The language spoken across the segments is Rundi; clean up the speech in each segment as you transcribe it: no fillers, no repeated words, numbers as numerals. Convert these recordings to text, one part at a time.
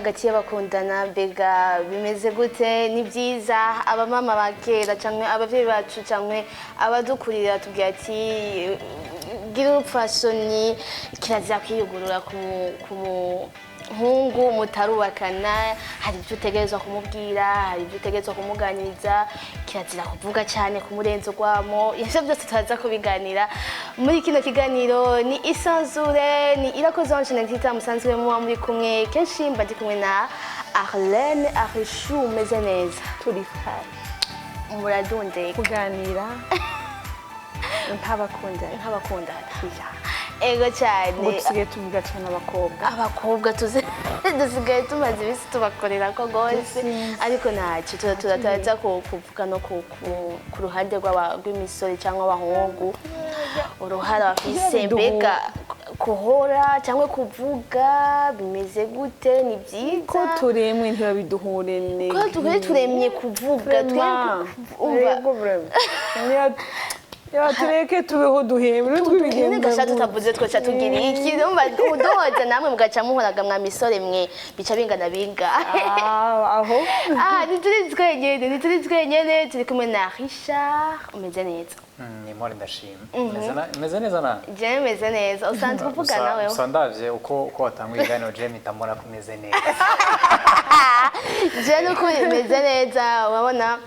hagati y'abakundana mbega bimeze gute ni byiza abamama bakera cyangwa abavyeyi bacu cyangwa abadukurira tubwira ati gira urupfasoni kirazira kwiyugurura ku hungu mutarubakana hari ibyo utegerezwa kumubwira hari ibyo utegerezwa kumuganiriza kirazira kuvuga cyane ku murenzo gwamo ivyo byose turaza kubiganira muri kino kiganiro ni isanzure ni irakoze wanjye musanzwe muba muri kumwe kenshi mba ndi kumwe na Arlene Arishu meze neza turi fine muradunde kuganira nk'abakundana ego cyane ngo tusigaye tuvuga cyane abakobwa dusigaye tumaze ibisi tubakorera ko gose ariko ntacyo turaza kuvuga no ku ruhande rw'imisore cyangwa abahungu uruhara bafise mbega kuhora cyangwa kuvuga bimeze gute ni byiza ko turemwe ntibabiduhure neza ko turemye kuvuga ya tureke tubeho duhembe twibigenda gasha tutavuze twacha tugira iki ndumva udohoza namwe mugaca muhoraga mwa misore mwe bica bingana binga aho nituri twenyene turi kumwe na Richard umeze neza ni more ndashima meze neza na je meze neza usanzwe uvuga nawe usandavye uko watanguye igano je mitamora kumeze neza je nuko meze neza wabona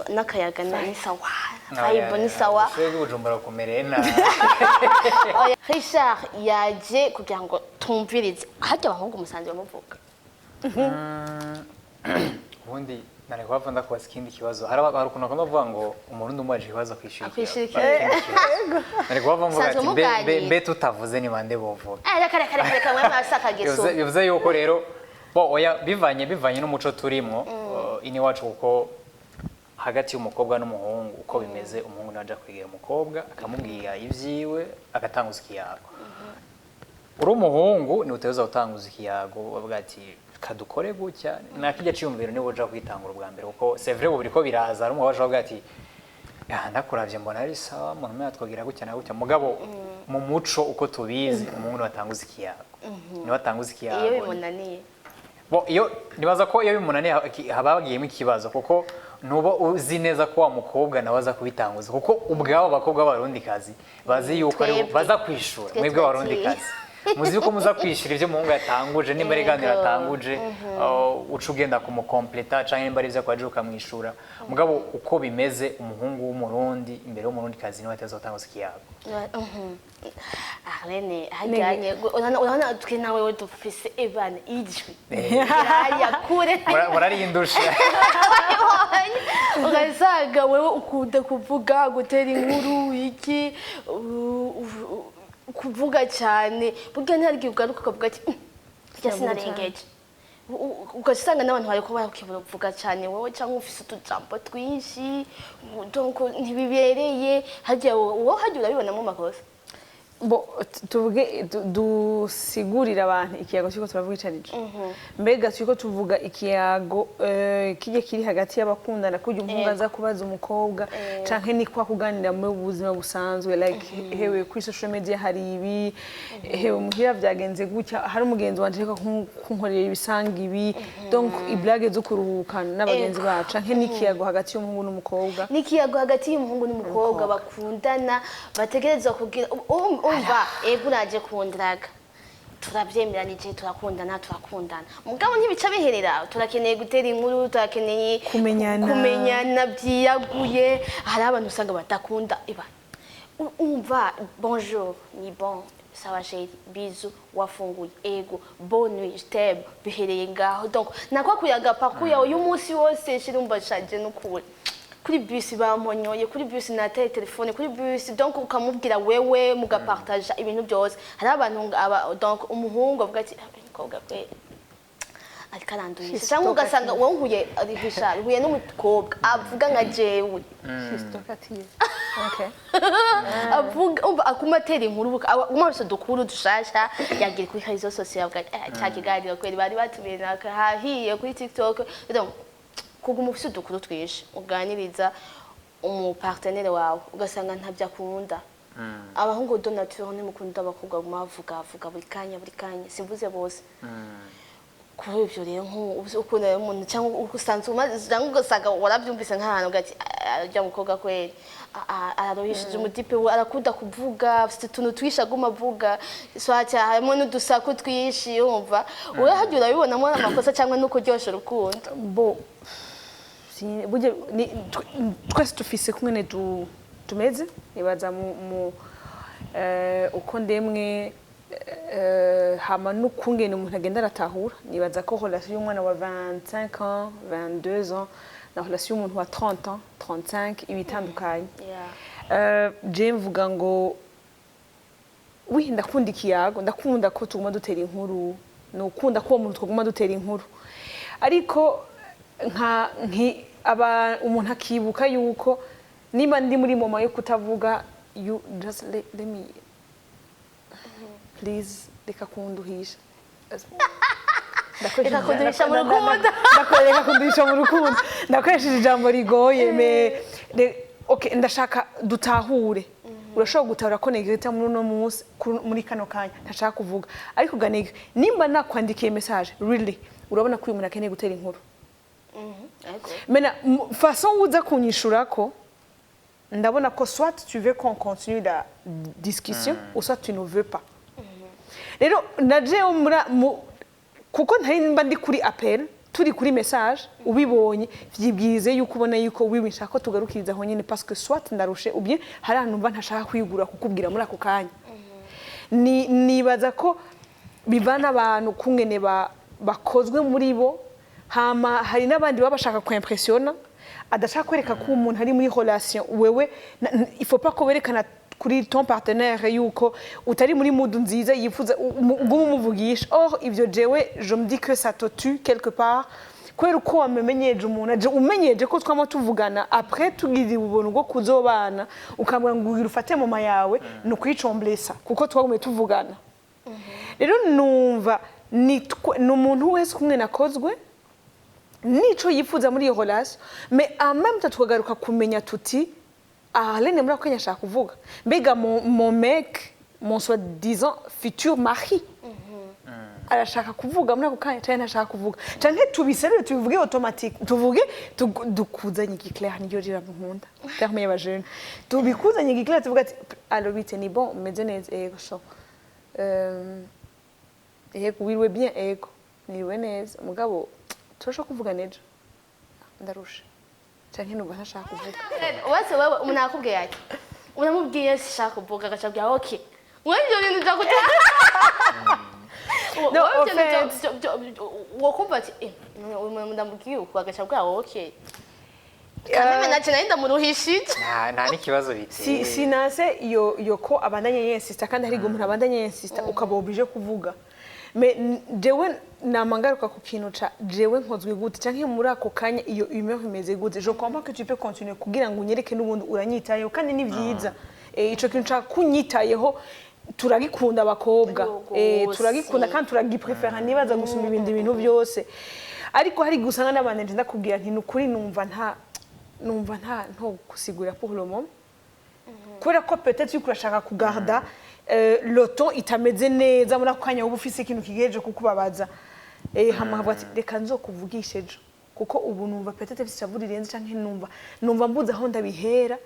nakayaga ni sawa vibe ni sawa twebwe Bujumbura kumereye nabi Richard yaje kugira ngo tumvirize hajya abahungu musanzwe bamuvuga ubundi nari kwava ndakubaza ikindi kibazo hari ukuntu akunda kuvuga ngo umuntu ndumubaje ikibazo akwishirikira nari kwava mvuga ati mbe tutavuze ni bande bovuga reka mwe mwasaka geso bivuze yuko rero oya bivanye n'umuco turimo ini wacu kuko hagati y'umukobwa n'umuhungu uko bimeze umuhungu naje kwegera umukobwa akamubwira ivyiwe agatanguza ikiyago uri umuhungu ni uteza utanguza ikiyago bavuga ati kadukore gutya nakijya ciyumviro ni boja kwitangura ubwa mbere kuko c'est vrai buri ko biraza ari umugabo bavuga ati ndakuravye mbona ari sawa umuntu mwe atwogira gutya na gutya mugabo mu muco uko tubizi umuhungu watanguza ikiyago ni watanguza ikiyago iyo bimunaniye iyo nibaza ko iyo bimunaniye habagiyemo ikibazo kuko nubo uzi neza ko wa mukobwa nabaza kubitanguza kuko ubwabo abakobwa b'abarundi kazi bazi yuko ari baza kwishura mwebwe abarundi kazi muzi yuko muza kwishira ivyo muhungu yatanguje n'imbareganiro yatanguje uca ugenda kumukompleta canke nimba ari ivyo kwaje ukamwishura mugabo uko bimeze umuhungu w'umurundi imbere y'umurundi kazi niwe ateza gutanguza ikiyago Arlene hajyanye urabona twe nawe dufise ebane ijwi yaya kure murarindusha ugasanga wewe ukunda kuvuga gutera inkuru iki kuvuga cyane burya ntaryo ugaruka ukavuga ati njya sinarengeje ugasanga n'abantu bariko barakivuga cyane wowe cyangwa ufise utujambo twinshi donc ntibibereye hajya wowe hajya urabibonamo makosa tuvuge dusigurira abantu ikiyago cyuko turavuga icarije mbega cyuko tuvuga ikiyago kije kiri hagati y'abakundana kujya umuhungu aza kubaza umukobwa canke ni kwa kuganira mu buzima busanzwe like hewe kuri social media hari ibi hewe muhira byagenze gutya hari umugenzi wanje reka kunkorera ibisanga ibi donc iblage zo kuruhuka n'abagenzi bacu canke ni ikiyago hagati y'umuhungu n'umukobwa ni ikiyago hagati y'umuhungu n'umukobwa bakundana bategerezwa kugira umva ego naje kundraga turabyemeranije turakundana mugabo ntibica biherera turakeneye gutera inkuru turakeneye kumenyana byiyaguye hari abantu usanga batakunda umva bonjour ni bon sawa chérie bisous wafunguye ego bonne nuit je t'aime bihereye ngaho donc nakwa kuyaga pakuya uyu munsi wose shirumba shaje n'ukuri kuri bus bamonyoye kuri bus nateye telefone kuri bus donc ukamubwira wewe mugapartage ibintu byose hari abantu donc umuhungu avuga ati umukobwa kwe alikaranduye cyangwa ugasanga wonkuye Richard huye n'umukobwa avuga nka jewe sistokatiye okay avuga akumatera inkuru umwese dukuru dushasha yagira kuri réseaux sociaux avuga cyakiganiro kweri bari batubena hahiye kuri TikTok donc kuguma ufite udukuru twinshi uganiriza umupartenere wawe ugasanga ntabyo akunda abahungu do nature ni mukunda abakobwa bavuga buri kanya simvuze bose kuri ivyo rero nk'ukuntu umuntu cyangwa usanzwe cyangwa ugasanga warabyumvise nk'ahantu ugati ajya mukobwa kweli ararohishije umutipe we arakunda kuvuga afite utuntu twishi aguma avuga swatya harimo n'udusaku twishi yumva wowe hajya urabibonamo amakosa cyangwa no kuryosha urukundo bo burya twese dufise kumwe tumeze nibaza mu uko ndemwe hama n'ukungene umuntu agenda aratahura nibaza ko relation y'umwana wa 25 ans 22 ans na relation y'umuntu wa 30 ans 35 ibitandukanye je mvuga ngo wi ndakunda ikiyago ndakunda ko tuguma dutera inkuru nukunda ko umuntu tuguma dutera inkuru ariko umuntu akibuka yuko niba ndi muri moma yo kutavuga you just let me please reka kunduhisha reka kunduhisha mu rukundo reka kunduhisha mu rukundo ndakoresheje ijambo rigoye okay ndashaka dutahure urashobora gutahura ko negeta muri no munsi muri kano kanya ntashaka kuvuga ariko ganege nimba nakwandikiye message really urabona ko uyu muntu akeneye gutera inkuru mena façon uza kunyishura ko ndabona ko soit tu veux qu'on continue la discussion ou soit tu ne veux pas rero naje kuko ntari mba ndi kuri appel turi kuri message ubibonye vyibwize yuko ubona yuko wibishaka ko tugarukiriza aho nyene parce que soit ndarushe ou bien hari ahantu mba ntashaka kwigura kukubwira muri ako kanya nibaza ko bivana abantu kungene bakozwe muri bo hama hari n'abandi baba bashaka ku impressiona adashaka kwereka ko umuntu ari muri relation wewe il faut pas ko werekana kuri ton partenaire yuko utari muri mood nziza yifuza umuvugisha or ivyo jewe je me dis que ça te tue quelque part kwera uko wamenyeje umuntu umenyeje ko twama tuvugana après tugize ubuntu bwo kuzobana ukambwa ngo ufate mama yawe no kwicomblesa kuko twagume tuvugana rero numva ni umuntu wese kumwe nakozwe nico yifuza muri iyo relation mais en même temps tukagaruka kumenya tuti Arlene muri akanya ashaka kuvuga mbega mon mec mon soi-disant futur mari arashaka kuvuga muri ako kanya cyane ashaka kuvuga canke tubiserure tubivuge automatique tuvuge dukuzanye igiclair niyo jira nkunda terme y'aba jeune tubikuzanye igiclair tuvuga ati allo bite ni bon meze neza ego so ego wirwe bien ego niwe neza mugabo turashaka kuvuga nejo ndarusha canke numva ntashaka kuvuga wese wewe umuntu akubwiye ati unamubwiye sishaka kuvuga agacabwira okay mwebyo bintu byo kuta no wokumva ati umuntu ndamubwiye uko agacabwira okay kandi naje narinda muruhishije nta n'ikibazo biteye sinase yo ko abandanye yensista kandi hari umuntu abandanye yensista ukaba oblige kuvuga mais jewe namangaruka ku kintu ca jewe nkozwe gute canke muri ako kanya iyo humeur imeze gute je comprends que tu peux continuer kugira ngo unyereke n'ubundi uranyitayeho kandi ni vyiza ico kintu ca kunyitayeho turagikunda abakobwa turagikunda kandi turagiprefera nibaza gusuma ibindi bintu byose ariko hari gusanga n'abandi nje ndakubwira nti nukuri numva nta nto kusigura pour le moment kubera ko peut-être yuko urashaka kugarda loto itameze neza muri akanya ubu ufise ikintu kigeje kukubabaza hamavuga ati reka nzokuvugisha ejo kuko ubu numva peut-être bisi chavuri renze canke numva mbuza aho ndabihera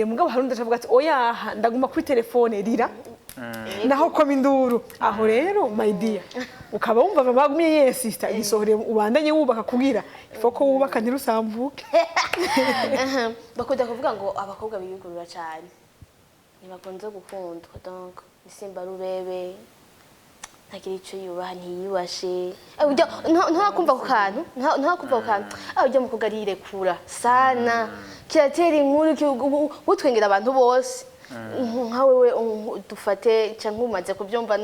mugabo harundi ndavuga ati oya ndaguma kuri telefone rira naho koma induru aho rero my dear ukaba wumva bagumye yensista igisohore ubandanye wubaka kugira ifoko wubaka ntirusamvuke bakunda kuvuga ngo abakobwa bibigurura cyane ntibakunze gukundwa donc isimba rubebe ntagira icyo yubaha ntiyibashe ntakumva ku kantu ujya mu kugaririkura sana kiratera inkuru utwengera abantu bose nka wewe dufate cyangwa umaze kubyumva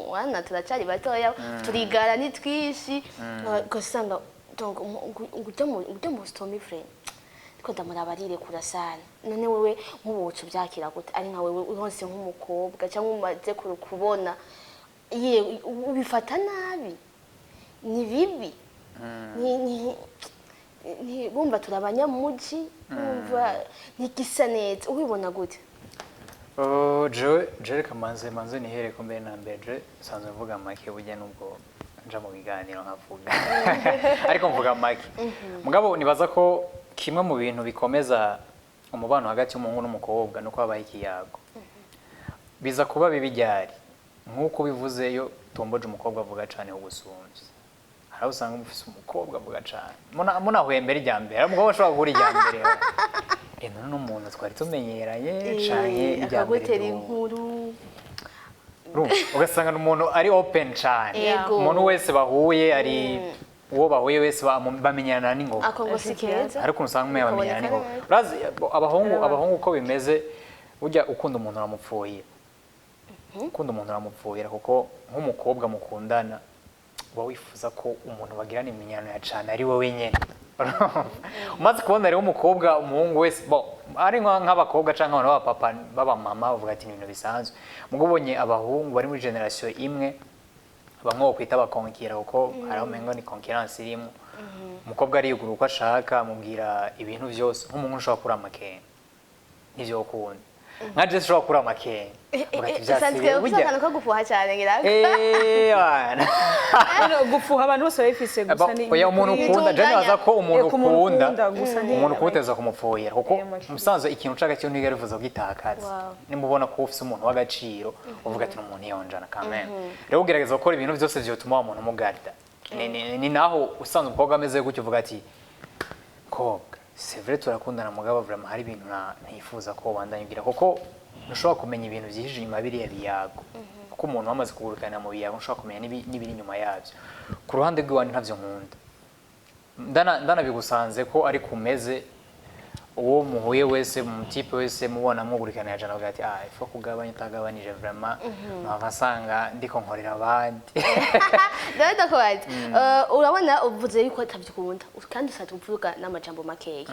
wana turacyari batoya turigara ni twishi ugasanga ujya mu stormy friend ko ndamurabarire kurasana none wewe nk'ubucu byakira gute ari nka wewe hose nk'umukobwa cyangwa umaze kubona ye ubifata nabi ni bibi ni bumva turabanyamuji bumva nigisa neza ubibona gute jewe reka manze nihere ko mbere na mbere sanzwe mvuga make burya nubwo nja mu biganiro nkavuga ariko mvuga make mugabo nibaza ko kimwe mu bintu bikomeza umubano hagati y'umuhungu n'umukobwa no kwabaho ikiyago biza kuba bibi ryari nk'uko bivuze yo tomboje umukobwa avuga cyane ugusumbya hari usanga umufise umukobwa avuga cyane munahwembera irya mbere hari umukobwa ashobora guhura irya mbere none n'umuntu twari tumenyeranye canke irya mbere akagutera inkuru ugasanga n'umuntu ari open cyane umuntu wese bahuye ari uwo bahuye wese bamenyana n'ingoga ako ngo si keza ariko usanga umwe bamenyana n'ingoga urazi abahungu uko bimeze ujya ukunda umuntu uramupfuhira kuko nk'umukobwa mukundana uba wifuza ko umuntu bagirana iminyano ya cane ari wowe nyene umaze kubona rero umukobwa umuhungu wese ari nk'abakobwa canke abantu b'abapapa b'abamama bavuga ati ni ibintu bisanzwe mugo ubonye abahungu bari muri generation imwe bamwe bokwita abakonkira kuko hari aho umengo ni concurrence irimo umukobwa ariyugura uko ashaka amubwira ibintu vyose nk'umuntu ushobora kura amakenga nivyo ukunda nka Jesse ushobora kura amakenga sanzwe usakana ko gufuha cyane ngiraga gufuha abantu bose babifise gusa ni oya umuntu ukunda jane baza ko umuntu ukunda umuntu ukuteza kumupfuhira kuko musanzwe ikintu ucaga cyo ntigera bivuza gitakaza nimubona ko ufise umuntu w'agaciro uvuga ati umuntu yonjana kameme rero ugerageza gukora ibintu byose vyotuma umuntu mugarda ni naho usanzwe umukobwa ameze gutyo uvuga ati kobwa c'est vrai turakundana mugabo vraiment hari ibintu ntifuza ko bandanyugira kuko ntushobora kumenya ibintu byihije inyuma biriya biyago kuko umuntu wamaze kugurukana mu biyago ntushobora kumenya n'ibiri inyuma yabyo ku ruhande rw'iwandi ntavyo nkunda ndanabigusanze ko ari kumeze uwo muhuye wese mu type wese mubona mugurikana ya jana ugati ifo kugabanya utagabanije vraiment nkasanga ndiko nkorera abandi Dada ko ati urabona uvuze yuko atabyukunda kandi usatse uvuga n'amajambo makeya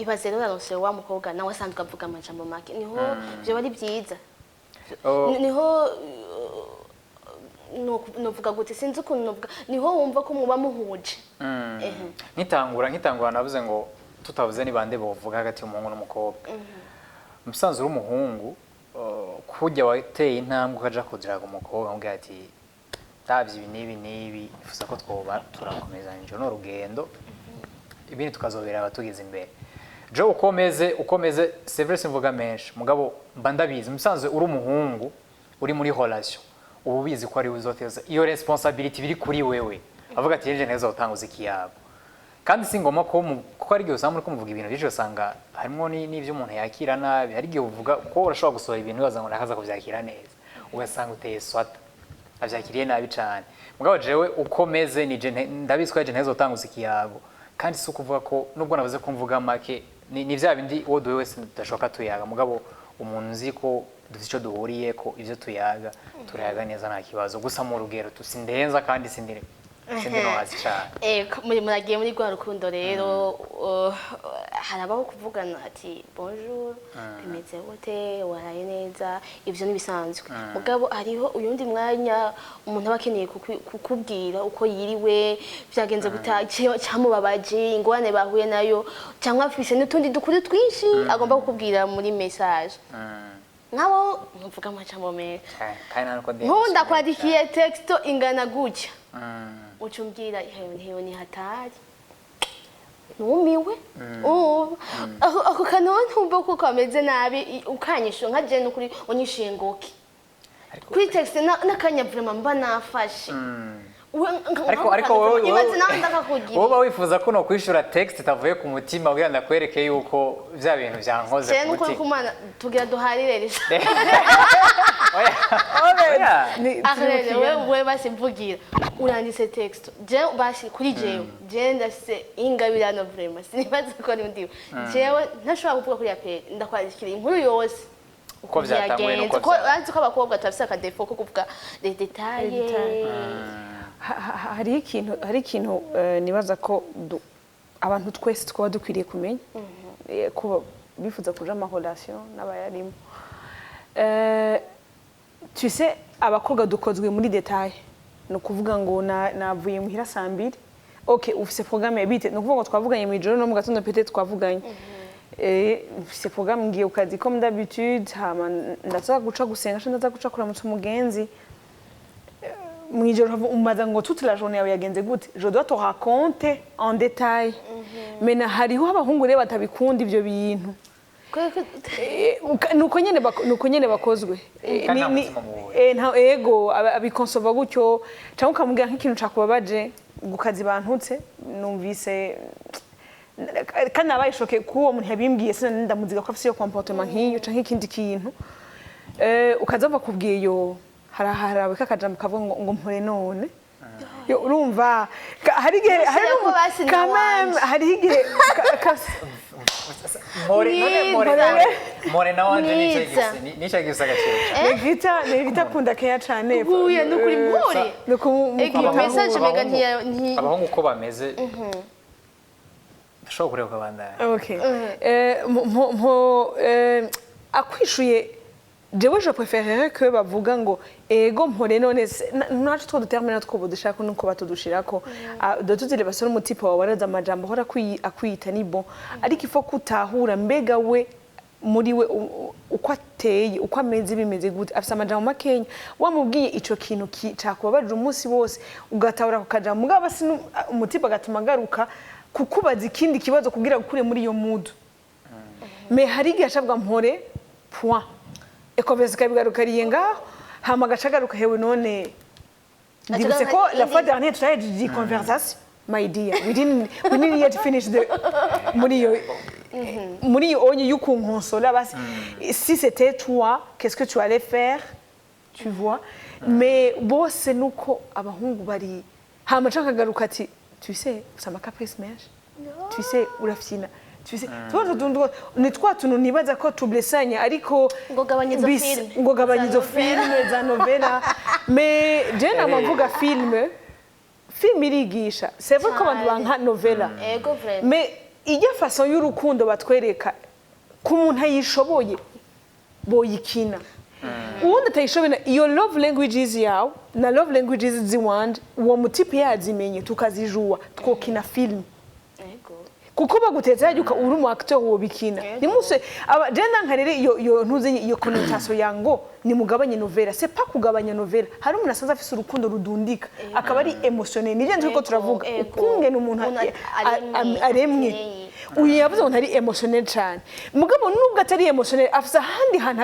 ibaze rero naronse wa mukobwa nawe asanzwe avuga amajambo make niho byo bari byiza niho novuga gute sinzi ukuntu novuga niho wumva ko muba muhuje nkitangura navuze ngo tutavuze ni bande bovuga hagati y'umuhungu n'umukobwa umusanzu w'umuhungu kujya wateye intambwe ukaja kudiraga umukobwa amubwira ati davye ibi n'ibi ifuza ko twoba turakomezanije no rugendo ibindi tukazobera abatugeze imbere jo ukomeze c'est vrai simvuga menshi mugabo mba ndabizi umusanzu uri umuhungu uri muri relation ubu bizi ko ari uzoteza iyo responsibility biri kuri wewe avuga ati nje neza utanguza ikiyago kandi singoma ko ari gihe usanga muri kumuvuga ibintu byinshi usanga harimo n'ivyo umuntu yakira nabi hari gihe uvuga ko urashobora gusohora ibintu bibaza ngo nakaza kuvyakira neza ugasanga uteye swata avyakiriye nabi cane mugabo jewe ukomeze nije ndabizi ko aje neza utanguza ikiyago kandi si ukuvuga ko nubwo navuze ko mvuga make ni vya bindi uwo duwe wese tudashoka tuyaga mugabo umuntu nzi ko dufite icyo duhuriye ko ivyo tuyaga turayaga neza nta kibazo gusa mu rugero tusindenza kandi sindire no hasi cyane muragiye muri rwa rukundo rero harabaho kuvugana ati bonjour bimeze gute waraye neza ivyo nibisanzwe mugabo hariho uyundi mwanya umuntu aba akeneye kukubwira uko yiriwe byagenze cyamubabaje ingwane bahuye nayo cyangwa afise n'utundi dukuru twinshi agomba kukubwira muri message nkabo mvuga amajambo meza nkunda kwadikiye texto ingana gutya ucumbwira hewe ni hatari numiwe ako kanone umva ko kameze nabi ukanyisho nka je n'ukuri unyishengoki kuri text n'akanya vraiment mba nafashe ariko wowe wifuza ko no kwishura text itavuye ku mutima ugira ndakwereke yuko vya bintu byankoze ku mutima kumana tugira duharire rero wewe basi mvugira uranditse text je basi kuri jewe ndase ingabirano vraiment sinibaza ko ari ndiwe jewe ntashobora kuvuga kuri apel ndakwandikira inkuru yose uko byatanguye nuko byanze ko abakobwa tafise akadefo ko kuvuga les détails hari ikintu nibaza ko abantu twese twaba dukwiriye kumenya ko bifuza kuja ama relation n'abayarimo tu sais abakobwa dukozwe muri detail no kuvuga ngo navuye muhira saa 2 okay ufise programme bite no kuvuga ngo twavuganye mu ijoro no mu gatondo peut-être twavuganye ufise programme ngiye ukazi comme d'habitude hama ndaza guca gusenga ndaza guca kuramutsa umugenzi mwijoro umaza ngo toute la journée yawe yagenze gute je dois te raconter en détail mais hariho abahungu rero batabikunda ibyo bintu nuko nyene bakozwe ego abikonsova gutyo cyangwa ukamubwira nk'ikintu cakubabaje gukazi bantutse numvise kandi abayishoke kuwo muntu yabimbwiye sina ndamuziga ko afise yo comportement nk'iyo canke ikindi kintu ukaza bakubwiye yo haraharawe kakajambo kavuga ngo mpore none yo urumva hari igihe hari igihe more na wanje nico gisagaciro Nevita kunda keya cane ubuye nukuri mpore ego message mega nti abahungu uko bameze bashobora kureba kabandana okay akwishuye jewe je préférerais que bavuga ngo ego mpore none nacu two determiner two dushaka nuko batudushirako de toutes les basore umutipe wawe waraza amajambo hora akwita ni bon ariko ifo kutahura mbega we muri we uko ateye uko ameze bimeze gute afise amajambo makenya wamubwiye ico kintu cakubabaje umunsi wose ugatahura ku kajambo mugabo basi umutipe agatuma garuka kukubaza ikindi kibazo kugira gukure muri iyo mood mais hari igihe ashabwa mpore point ekomeza kabigarukariye ngaho hama gacagaruka hewe none ndibutse ko la fois dernière tu as dit conversation my dear we didn't yet finish the muri yo onye yukunkonsola basi si c'était toi qu'est-ce que tu allais faire tu vois mais bose nuko abahungu bari hama cakagaruka ati tu sais ça m'a caprice menshi tu sais urafyina tu sais ni twa tuntu nibaza ko tublesanya ariko ngo gabanya izo filme za novela mais je namavuga film irigisha c'est vrai ko abantu banka novela ego vraiment mais ijya façon y'urukundo batwereka ku muntu ayishoboye boyikina ubundi atayishoboye iyo love languages yawe na love languages ziwanje uwo mutipe yazimenye tukazijuwa twokina film kuko bagutetse yajuka uri mu acteur wo bikina ni muse agenda nkarere iyo ntuze iyo connotation yango ni mugabanye novela c'est pas kugabanya novela hari umuntu asanze afise urukundo rudundika akaba ari emotionnel nije nzi ko turavuga ukungena umuntu aremwe uyu yavuze ngo ntari emotionnel cyane mugabo nubwo atari emotionnel afise handi hantu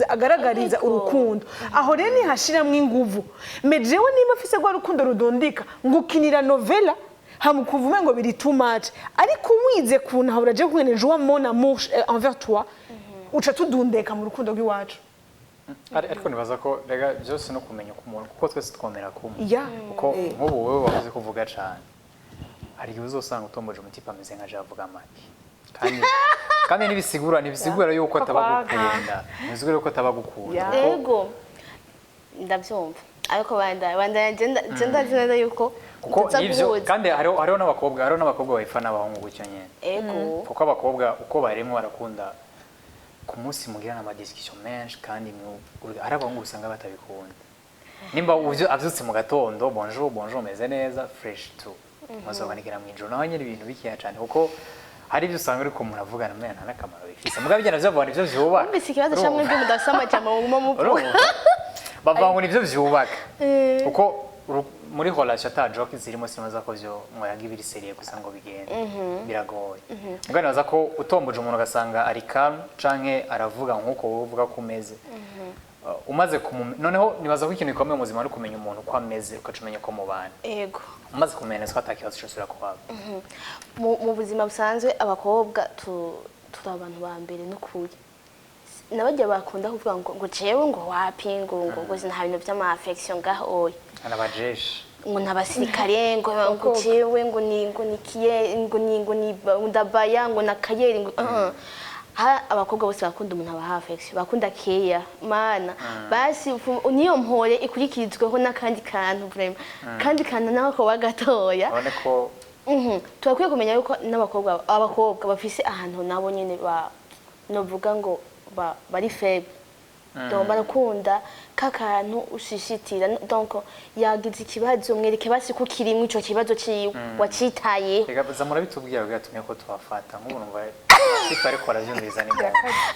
agaragariza urukundo aho rero ni hashiramwe inguvu mais jewe niba afise gwa rukundo rudundika ngukinira novela hamukuvume ngo biri too much ariko wize kunahura je kumwe joie mon amour envers toi uca tudundeka mu rukundo rw'iwacu ariko nibaza ko rega byose no kumenya ku muntu kuko twese twomera kumwe kuko nk'ubu wewe wavuze kuvuga cyane hari igihe uzosanga utomboje umutipe ameze nka javuga amaki kandi nibisigura yuko atabagukunda nibisigura yuko atabagukunda ego ndabyumva ariko banda genda neza yuko kuko ivyo kandi hariho n'abakobwa bayifana abahungu gutyo nyene ego kuko abakobwa uko baremwe barakunda ku munsi mugirana ama discussion menshi kandi ari abahungu usanga batabikunda nimba avyutse mu gatondo bonjour meze neza fresh tu mazobanikira mu ijoro naho nyene ibintu bikiya cyane kuko hari ibyo usanga ariko umuntu avugana mena nta nakamaro bifise mugabo bigena vyabona ivyo vyubaka mbese ikibazo cyamwe byo mudasama cyama mu bavanga nivyo vyubaka kuko muri relation ta joke zirimo sinaza ko byo mwayaga ibiri serie gusa ngo bigende biragoye mugana baza ko utomboje umuntu gasanga ari calm canke aravuga nkuko wovuga ko umeze umaze noneho nibaza ko ikintu gikomeye mu buzima ari kumenya umuntu ko ameze ukacumenya ko mubana ego umaze kumenya ko atakibazo cyosura kubaba mu buzima busanzwe abakobwa turi abantu ba mbere no kuye nabajya bakunda kuvuga ngo jewe ngo wapi ngo nta bintu by'ama affection ngaho anabajeshi ngo nabasirikare ngo jewe ngo ni kiye ngo ni ndabaya ngo nakayeri ngo abakobwa bose bakunda umuntu aba affection bakunda keya mana basi niyo mpore ikurikirizweho nakandi kantu vraiment kandi kantu naho ko bagatoya none ko turakwiye kumenya yuko abakobwa bafise ahantu nabo nyene novuga ngo bari faible donc barakunda kakantu ushishitira donc yagize ikibazo mwereke basi ko kirimo ico kibazo ciwe wacitaye rega zamura bitubwira gatumye ko twafata nk'ubu numva sifa ariko aravyumviza nibyo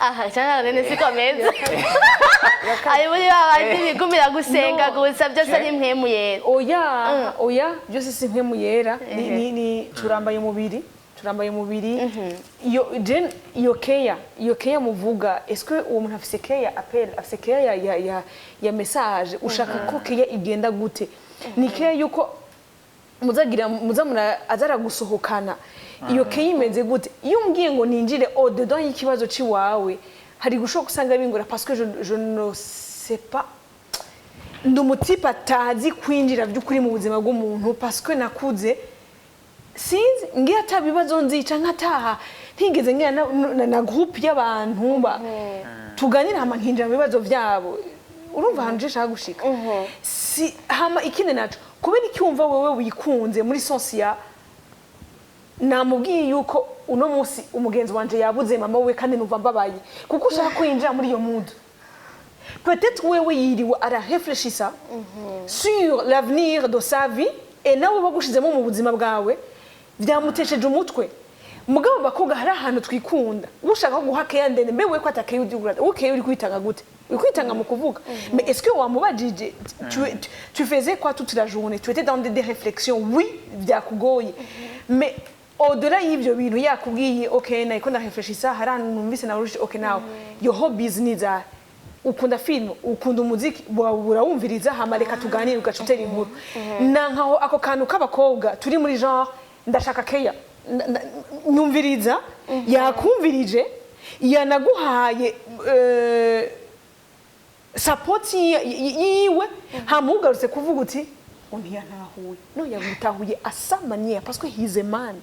aha cyane rene sikomeza ayo muri babandi bigumira gusenga gusa byose ari mpemu yera oya byose si mpemu yera ni turambaye umubiri iyo keya muvuga eske uwo muntu afise keya appel afise keya ya message ushaka ko keya igenda gute ni keya yuko muzamura azara gusohokana iyo keya imeze gute iyo umbwiye ngo ninjire au dedans y'ikibazo ciwawe hari gushoka usanga bingura parce que je ne sais pas ndumutipa atazi kwinjira by'ukuri mu buzima bw'umuntu parce que nakuze sinzi ngiye atabibazo nzica nkataha ntigeze ngira na groupe y'abantu tuganira hama nkinjira mu bibazo byabo urumva hanje shaka gushika si hama ikindi naco kubera icyumva wewe wikunze muri sense ya namubwiye yuko uno munsi umugenzi wanje yabuze mama we kandi numva mbabaye kuko ushaka kwinjira muri iyo mood peut-être wewe yiriwe ara réfléchir sur l'avenir de sa vie et nawe bagushizemo mu buzima bwawe byamutesheje umutwe mugabo bakoga hari ahantu twikunda ushaka guha keya ndende mbe we ko atakeye udigurada ukeye uri kwitanga gute uri kwitanga mu kuvuga mais est-ce que wamubajije tu faisais quoi toute la journée tu étais dans des réflexions oui byakugoye mais au-delà y'ibyo bintu yakubwiye okay nayiko ndaréfléchissa hari ahantu numvise na rushi okay now your hobbies needs are ukunda film ukunda umuziki burawumviriza hamareka tuganire ugacutera inkuru nankaho ako kantu k'abakobwa turi muri genre ndashaka keya nyumviriza yakumvirije yanaguhaye support yiwe hamugarutse kuvuga uti ntiyantahuye no yagutahuye asamaniye parce que he's a man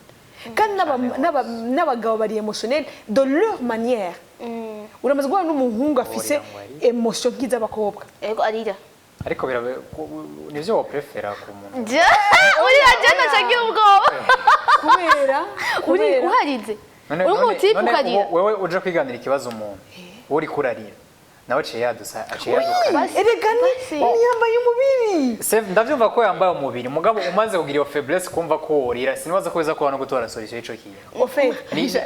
kandi n'abagabo bari emotionnel de leur manière uramaze guhura n'umuhungu afise emotion nk'iz'abakobwa ego arira ariko birabe nivyo wo prefera ku muntu uri ajana cyagiye ubwoba kubera uharize uri mu tipe ukarira wewe uje kwiganira ikibazo umuntu uri kurarira nawe ciye yadusa erega niyambaye umubiri ndavyumva ko yambaye umubiri mugabo umaze kugira iyo faiblesse kumva ko worira sinibaza ko biza kubana gutora solution ico kiye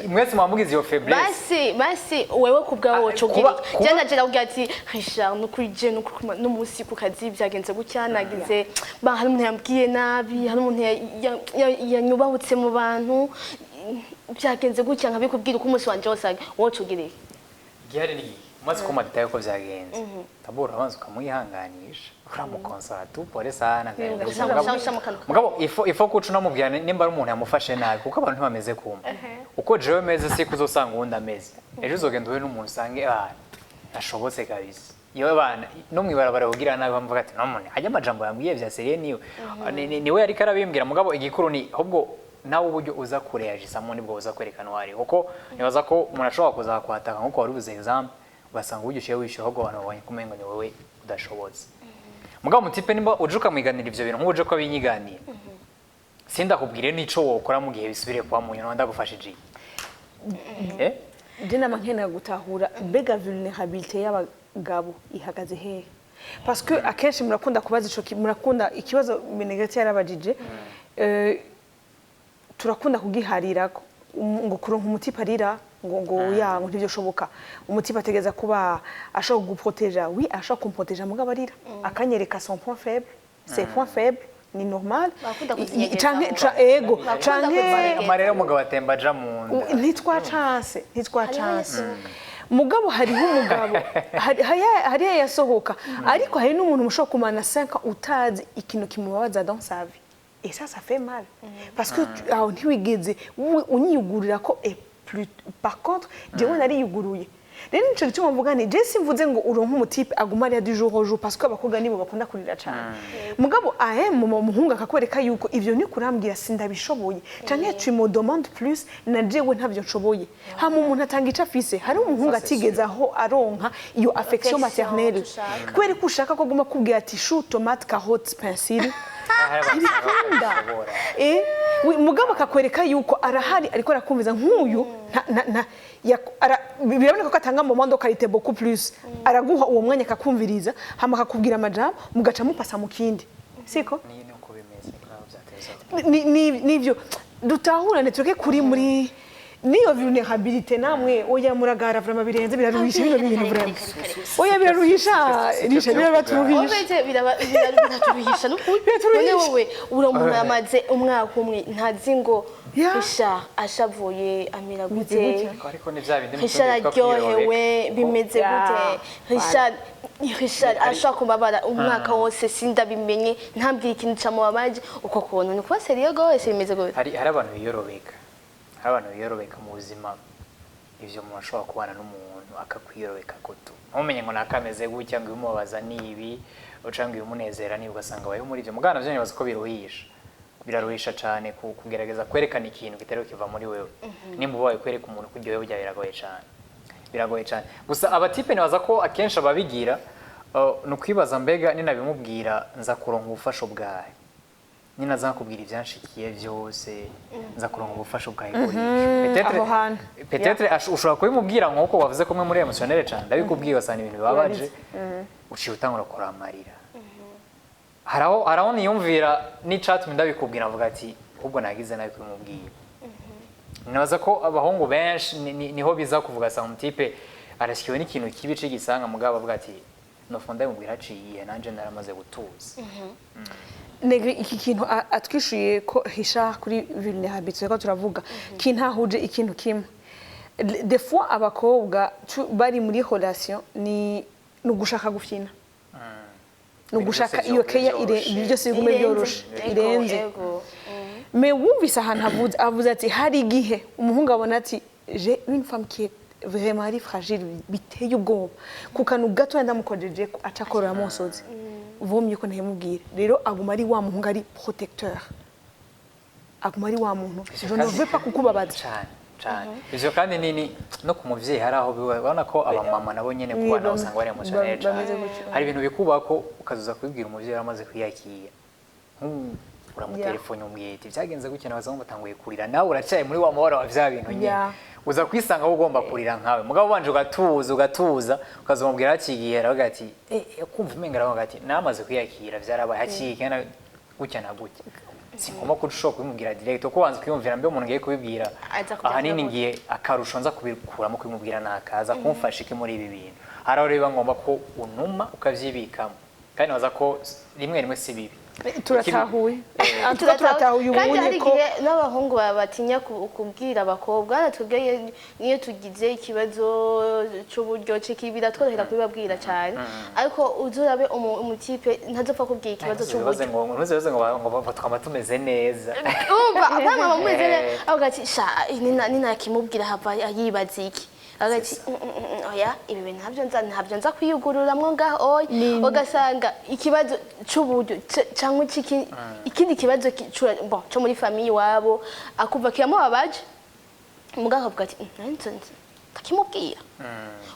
mwese mwamugize iyo faiblesse basi wewe kubwawo wocugira jana jera kugira ati Richard nukurije n'umusi ku kazi byagenze gutya nagize hari umuntu yambwiye nabi hari umuntu yanyubahutse mu bantu byagenze gutya nkabikubwira uko umunsi wanje wose wocugira gihari ni umaze kuma detaye ko vyagenze tabura abanza ukamuyihanganisha uramukonsola tu pole sana mugabo ifo kucu namubwira nimba ari umuntu yamufashe nabi kuko abantu ntibameze kumva uko jewe meze si kuzosanga uwundi ameze ejo uzogenda uwe n'umuntu usange ashobotse kabisa yewe bana no mwibarabara kugira nabi bamvuga ati nomone hajya amajambo yambwiye vya serie niwe yari karabimbwira mugabo igikuru ni ahubwo nawe uburyo uza kureagisa mu nibwo uza kwerekana wari kuko nibaza ko umuntu ashobora kuza kwataka nkuko wari ubuze example ugasanga uburyo ushiye wishyura ahubwo abantu babonye kumengo ni wowe udashobotse mugabo mutipe nimba uje ukamwiganira ivyo bintu nk'uje ko abinyiganiye sindakubwire n'ico wokora mu gihe bisubire kuba mu nyuma ndagufashije je namankena gutahura bega vulnerabilité y'abagabo ihagaze hehe parce que akenshi murakunda kubaza ico murakunda ikibazo Benegati yarabajije turakunda kugiharira ngo kuronka umutipe arira ngo yango ntibyo shoboka umutipe ategeza kuba ashobora guprotéger oui ashobora kumprotéger mugabo arira akanyereka son point faible ses points faibles ni normal canke ego canke amarero mugabo atemba aja mu nda ntitwa chance mugabo hariho umugabo hari yasohoka ariko hari n'umuntu mushobora kumana 5 utazi ikintu kimubabaza dans sa vie et ça fait mal parce que ntiwigeze unyiyugurira ko par contre jewe nariyuguruye rero nico gituma mvuga ni je simvuze ngo uronka umutipe aguma ari du jour au jour parce que abakobwa nibo bakunda kurira cyane mugabo mu muhunga akakwereka yuko ivyo ni kurambwira sindabishoboye canke tu me demandes plus na jewe ntavyo nshoboye hama umuntu atanga ico afise hari umuhunga atigeze aho aronka iyo affection maternelle kweri ko ushaka ko guma kubwira ati chou tomate carotte persil mugabo akakwereka yuko arahari ariko arakumviza nk'uyu biraboneka ko atanga mu mondo karite beaucoup plus araguha uwo mwanya akakumviriza hama akakubwira amajambo mugaca mupasa mu kindi siko ni uko bimeze nkaho byateza nivyo dutahurane tureke kuri muri niyo vulnerabilité namwe oya muragara vraiment birenze biraruhisha bino bintu vraiment oya biraruhisha risha birabaturuhisha Obete biraturuhisha n'ukuri none wowe umuntu amaze umwaka umwe ntazi ngo Risha ashavuye amira gute ariko ni bya bindi Risha aryohewe bimeze gute Risha ashaka kumabara umwaka wose sindabimenye ntambwira ikintu camubabaje uko kuntu ni kuba seriyo gose bimeze gute hari abantu biyorobeka mu buzima ivyo umuntu ashobora kubana n'umuntu akakwiyorobeka kutu ntumenye ngo nakameze gutya ngo bimubabaza nibi ucanga ibimunezera nibi ugasanga bayeho muri ivyo mugana vyo nibaza ko biraruhisha cyane kugerageza kwerekana ikintu kitari kiva muri wewe nimba ubaye kwereka umuntu kuryohewe bya biragoye cyane gusa abatipe nibaza ko akenshi ababigira no kwibaza mbega ninabimubwira nza kuronka ubufasho bwawe nina zakubwira ivyanshikiye vyose nza kuronka ubufasho bwawe peut-être ushobora kubimubwira nk'uko wavuze ko mwe muri emotionnel cyane ndabikubwiye wasana ibintu bibabaje uciye utangura kuramarira haraho niyumvira n'icatumi ndabikubwira avuga ati ubwo nagize nabi kubimubwira nabaza ko abahungu benshi niho biza kuvuga sa umutipe arashikiwe n'ikintu kibi cigisanga mugabo avuga ati nofonda yumubwira aciye nanje naramaze gutuza Negri iki kintu atwishuye ko hisha kuri vulnerabilité ko turavuga kintahuje ikintu kimwe des fois abakobwa bari muri relation ni gushaka gufyina nugushaka iyo keya byose bigume byoroshe irenze mais wumvise ahantu avuze ati hari igihe umuhungu abona ati j'ai une femme qui est vraiment ari fragile biteye ubwoba kukanu gato ndamukojeje aca korora monsozi vomye ko ntiyamubwira rero aguma ari wa muhungu ari protecteur aguma ari wa muntu je ne veux pas kukubabaza cyane ivyo kandi nini no ku muvyeyi hari aho bibona ko abamama nabo nyene kubana usanga bari emotionnel cyane hari ibintu bikubako ukazuza kubibwira umuvyeyi amaze kwiyakira uramutelefone umwete byagenze gutya nabaza ngo batanguye kurira nawe uracaye muri wa mabara wa vya bintu nyene uza kwisanga aho ugomba kurira nkawe mugabo banje ugatuza ukazomubwira hakigiye aravuga ati kumva umengera aravuga ati namaze kwiyakira vyarabaye hakikena gutya na gutya singoma ko ushobora kubimubwira direct uko wanze kwiyumvira mbe umuntu ngiye kubibwira ahanini ngiye akarusho nza kubikuramo kubimubwira nakaza kumfasha iki muri ibi bintu haraho reba ngomba ko unuma ukavyibikamo kandi waza ko rimwe si bibi turatahuye kandi hari igihe n'abahungu batinya kubwira abakobwa natubwiye niyo tugize ikibazo cy'uburyo cy'ikibira tworohera kubibabwira cyane ariko uzurabe umutipe ntazopfa kubwira ikibazo cy'uburyo ngo twama tumeze neza umva abana bameze neza avuga ati sha ninakimubwira hava yibaza iki agati oya ibi bintu ntabyo nza kwiyugururamwo ngaho ugasanga ikibazo cy'uburyo cyangwa ikindi kibazo cyo muri famille wabo akuva kiyamubabaje mugaho avuga ati ndakimubwira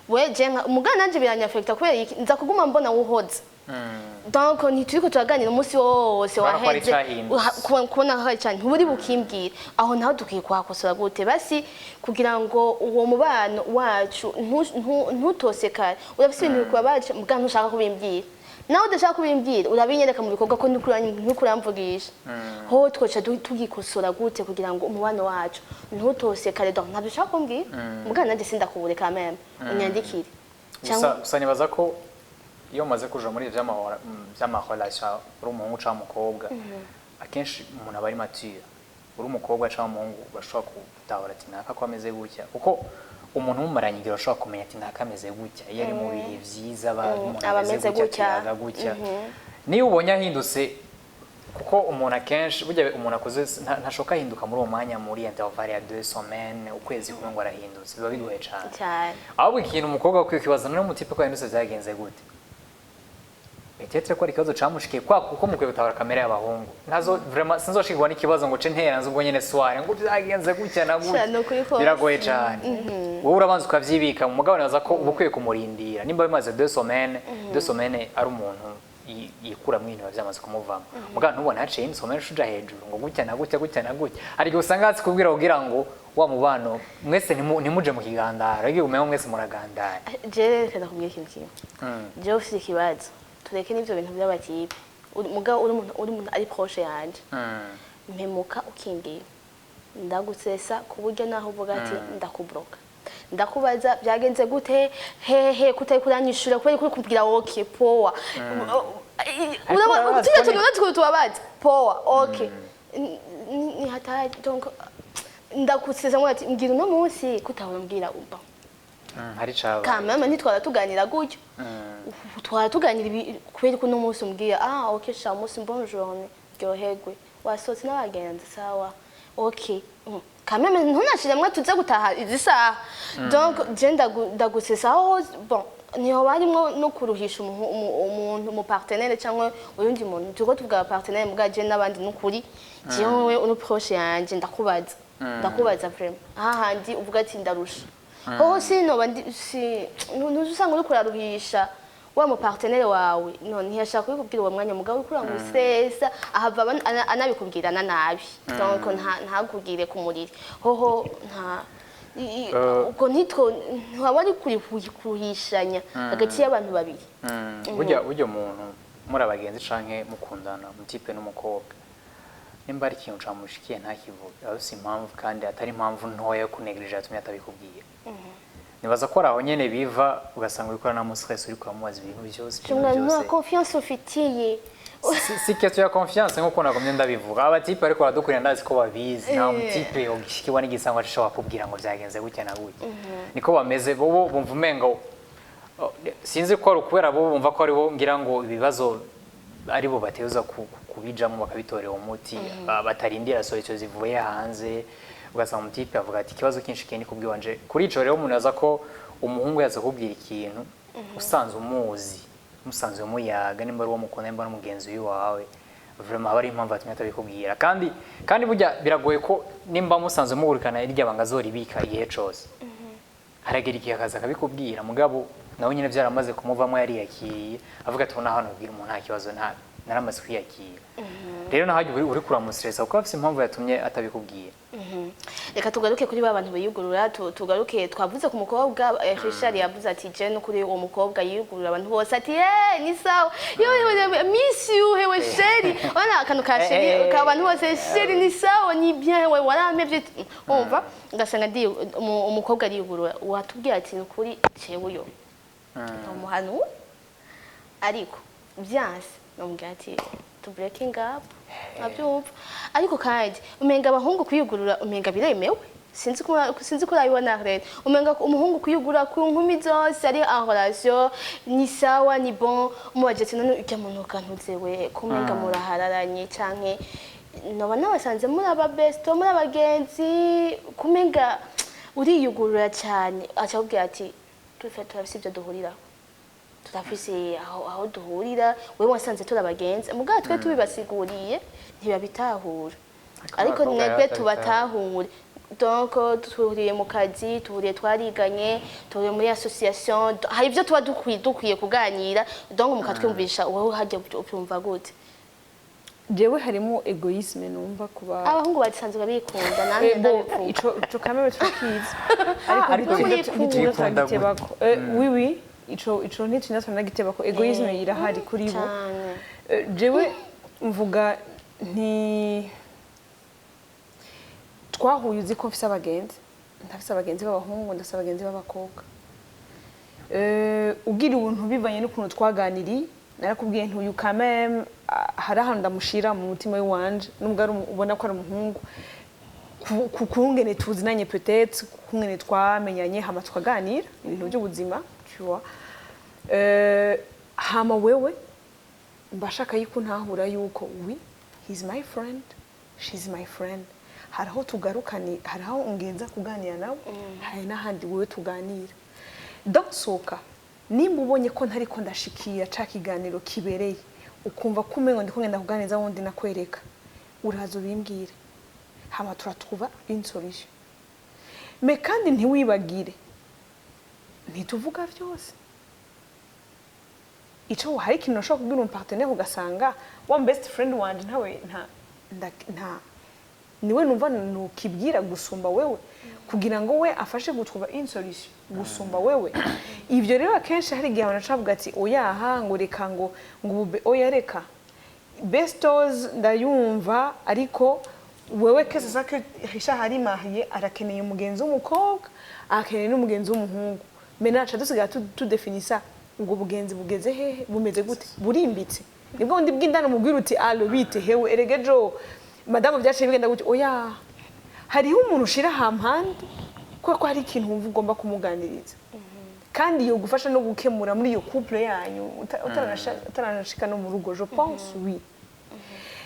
we jenga umugana nanje biranyafekta kubera nza kuguma mbona wuhoza donc ntituriko turaganira umunsi wose waheze kubona hari cyane ntuburi bukimbwira aho naho dukwiye kwakosora gute basi kugira ngo uwo mubano wacu ntutosekare urafise ibintu bikubabaje muganga ntushaka kubimbwira nawe udashaka kubimbwira urabinyereka mu bikorwa ko ntukuramvugisha ho twoca tugikosora gute kugira ngo umubano wacu ntutosekare donc ntabyo ushaka kumbwira muganga nanje sindakubure quand même unyandikire gusa nibaza ko iyo umaze kuja muri vy'amahorelation uri umuhungu cyangwa umukobwa akenshi umuntu aba ari mature uri umukobwa cyangwa umuhungu bashobora gutahura ati naka ko ameze gutya kuko umuntu w'umumaranye igihe ashobora kumenya ati naka ameze gutya iyo ari mu bihe vyiza umuntu ameze gutya niyo ubonye ahindutse kuko umuntu akenshi burya umuntu akoze ntashoka ahinduka muri uwo mwanya muri intervalle ya 2 semaines ukwezi kumwe ngo arahindutse biba bigoye cyane ahubwo ikintu umukobwa akwiye kwibaza none umutipe ko yahindutse byagenze gute Petete ko ari kibazo camushikiye kwa kuko mukwiye gutahura kamera y'abahungu nazo vraiment sinzoshikirwa n'ikibazo ngo centera nzo ubwo nyene soirée ngo byagenze gutya na gutya biragoye cyane wowe urabanza ukavyibika mu mugabo naza ko ubukwiye kumurindira nimba bimaze 2 semaines ari umuntu yikuramo ibintu byamaze kumuvamo mugabo ntubona haciye insomero shuja hejuru ngo gutya na gutya gutya na gutya ariko usanga hasi kubwira kugira ngo wa mubano mwese ntimuje mu kigandara ariko umenye mwese muragandara je reka ndakubwira ikintu kimwe je ufite ikibazo tureke n'ivyo bintu by'abakipe mugabo uri umuntu ari proche yanje mpemuka ukingiye ndagusesa ku buryo naho uvuga ati ndakubloka ndakubaza byagenze gute hehe kutari kuranyishura kubera ko kubwira okay power urabona tujye tubabaza power okay ni hatari donc ndakusesa ngo ati ngira uno munsi kutabona mbwira umba hari caba kamama ntitwara tuganira gutyo twara tuganira kubera ko uno munsi umbwira okay sha munsi bonjour ryohegwe wasotse n'abagenzi sawa okay kameme ntunashiremwe tuze gutaha izi saha donc je ndagusesa aho bon niho barimo no kuruhisha umuntu mu partenaire cyangwa uyundi muntu tuko tuvuga partenaire mugaje n'abandi n'ukuri jewe uri proche yanje ndakubaza vraiment handi uvuga ati ndarusha hoho sino nuzusanga uri kuraruhisha wa mu partenaire wawe none ntiyashaka kubikubwira uwo mwanya mugabo uri kuranga usesa ahava anabikubwirana nabi donc ntagugire ku muriri hoho uko nitwo ntwabari kuhishanya hagati y'abantu babiri burya umuntu muri abagenzi canke mukundana mutipe n'umukobwa nimba ari ikintu camushikiye ntakivuga aho si impamvu kandi atari impamvu ntoya yo kunegrija yatumye atabikubwiye nibaza ko aho nyene biva ugasanga uri korana mu stress uri kwamubaza ibintu byose nta confiance ufitiye si question ya confiance nkuko nakomye ndabivuga abatipe ariko baradukurira ndazi ko babizi nta mutipe yogishikiwa n'igisangwa cishobora kubwira ngo byagenze gutya na gutya niko bameze bo bumva umengo sinzi ko ari ukubera bo bumva ko ari bo ngira ngo ibibazo ari bo bateza kubijamo bakabitorera umuti batarindira solution zivuye hanze ugasanga umutipe avuga ati ikibazo kinshi kindi kubwiwanje kuri ico rero umuntu yaza ko umuhungu yaza kubwira ikintu usanzwe umuzi musanzwe muyaga nimba ari uwo mukunda nimba n'umugenzi wawe vraiment abari impamvu atumye atabikubwira kandi burya biragoye ko nimba musanzwe muhurikana irya banga zoribika igihe cose haragera igihe akaza akabikubwira mugabo nawe nyine byaramaze kumuvamo yari yakiriye avuga ati ubona hano ubwira umuntu nta kibazo naramaze kwiyakira rero naho uri kuramustressa kuko afite impamvu yatumye atabikubwira reka tugaruke kuri bantu biyugurura tugaruke twavuze ku mukobwa Richard yavuze ati je no kuri uwo mukobwa yiyugurura abantu bose ati ni sawa yo miss you hewe sheri wana akantu ka sheri ka abantu bose sheri ni sawa ni bien we waramevye umva ngasanga ndi umukobwa ariyugurura watubwiye ati kuri cewe yo umuhanu ariko byanse nomubwira ati to breaking up abyumva ariko kandi umenga abahungu kuyugurura umenga biremewe sinzi ko urabibona rero umenga umuhungu kuyugura ku nkumi zose ari en relation ni sawa ni bon umubajetse none ujya mu ntukantuze we kumenga murahararanye canke noba nabasanze muri aba best muri abagenzi kumenga uriyugurura cyane acakubwira ati turafise ibyo duhuriraho turafise aho duhurira wewe wasanze turabagenzi mugabo twe tubibasiguriye ntibabitahura ariko mwebwe tubatahure donc tuhuriye mu kazi tuhuriye twariganye tuhuriye muri association hari ibyo tuba dukwiye kuganira donc mukatwumvisha wowe hajya ubyumva gute jewe harimo egoisme numva kuba abahungu basanzwe bikunda nanjye ndabikunda ico kamere turakiza ariko ntitugiteba ko oui ico ntitunatona giteba ko egoisme irahari kuri bo jewe mvuga nti twahuye uzi ko mfise abagenzi ndafise abagenzi b'abahungu ndafise abagenzi b'abakobwa ugira ubuntu bivanye n'ukuntu twaganiriye narakubwiye ntuyu kameme hari ahantu ndamushira mu mutima wanje nubwo ubona ko ari umuhungu kungene tuzinanye peut-être kungene twamenyanye hama twaganira ibintu by'ubuzima cyuwa hama wewe mbashaka yuko ntahura yuko oui he's my friend she's my friend haraho tugarukani haraho ungenza kuganira nawe hari n'ahandi wewe tuganira ndaksoka nimba ubonye ko ntari ko ndashikira ca kiganiro kibereye ukumva kumengo ndiko ngenda kuganiza wundi nakwereka urazo bimbwire hama turatruva une solution mais kandi ntiwibagire ntituvuga byose ico hari ikintu ushobora kubwira umu partenaire ugasanga wa best friend wanje ntawe niwe numva nukibwira gusumba wewe kugira ngo we afashe gutwuba une solution gusumba wewe. Ivyo rero akenshi hari igihe abantu bavuga ati oyaha ngo reka ngo oya reka bestos ndayumva ariko wewe kese sake hisha hari mariye arakeneye umugenzi w'umukobwa arakeneye n'umugenzi w'umuhungu menacha dusigaye tudefinisa ubwo bugenzi bugeze hehe bumeze gute burimbitse nibwo ndi bw'indano mubwira uti allo bite hewe eregejo madame byaciye bigenda gute oya hariho umuntu ushira hampande kuko hari ikintu wumva ugomba kumuganiriza kandi yo gufasha no gukemura muri iyo couple yanyu utaranashika no mu rugo je pense oui.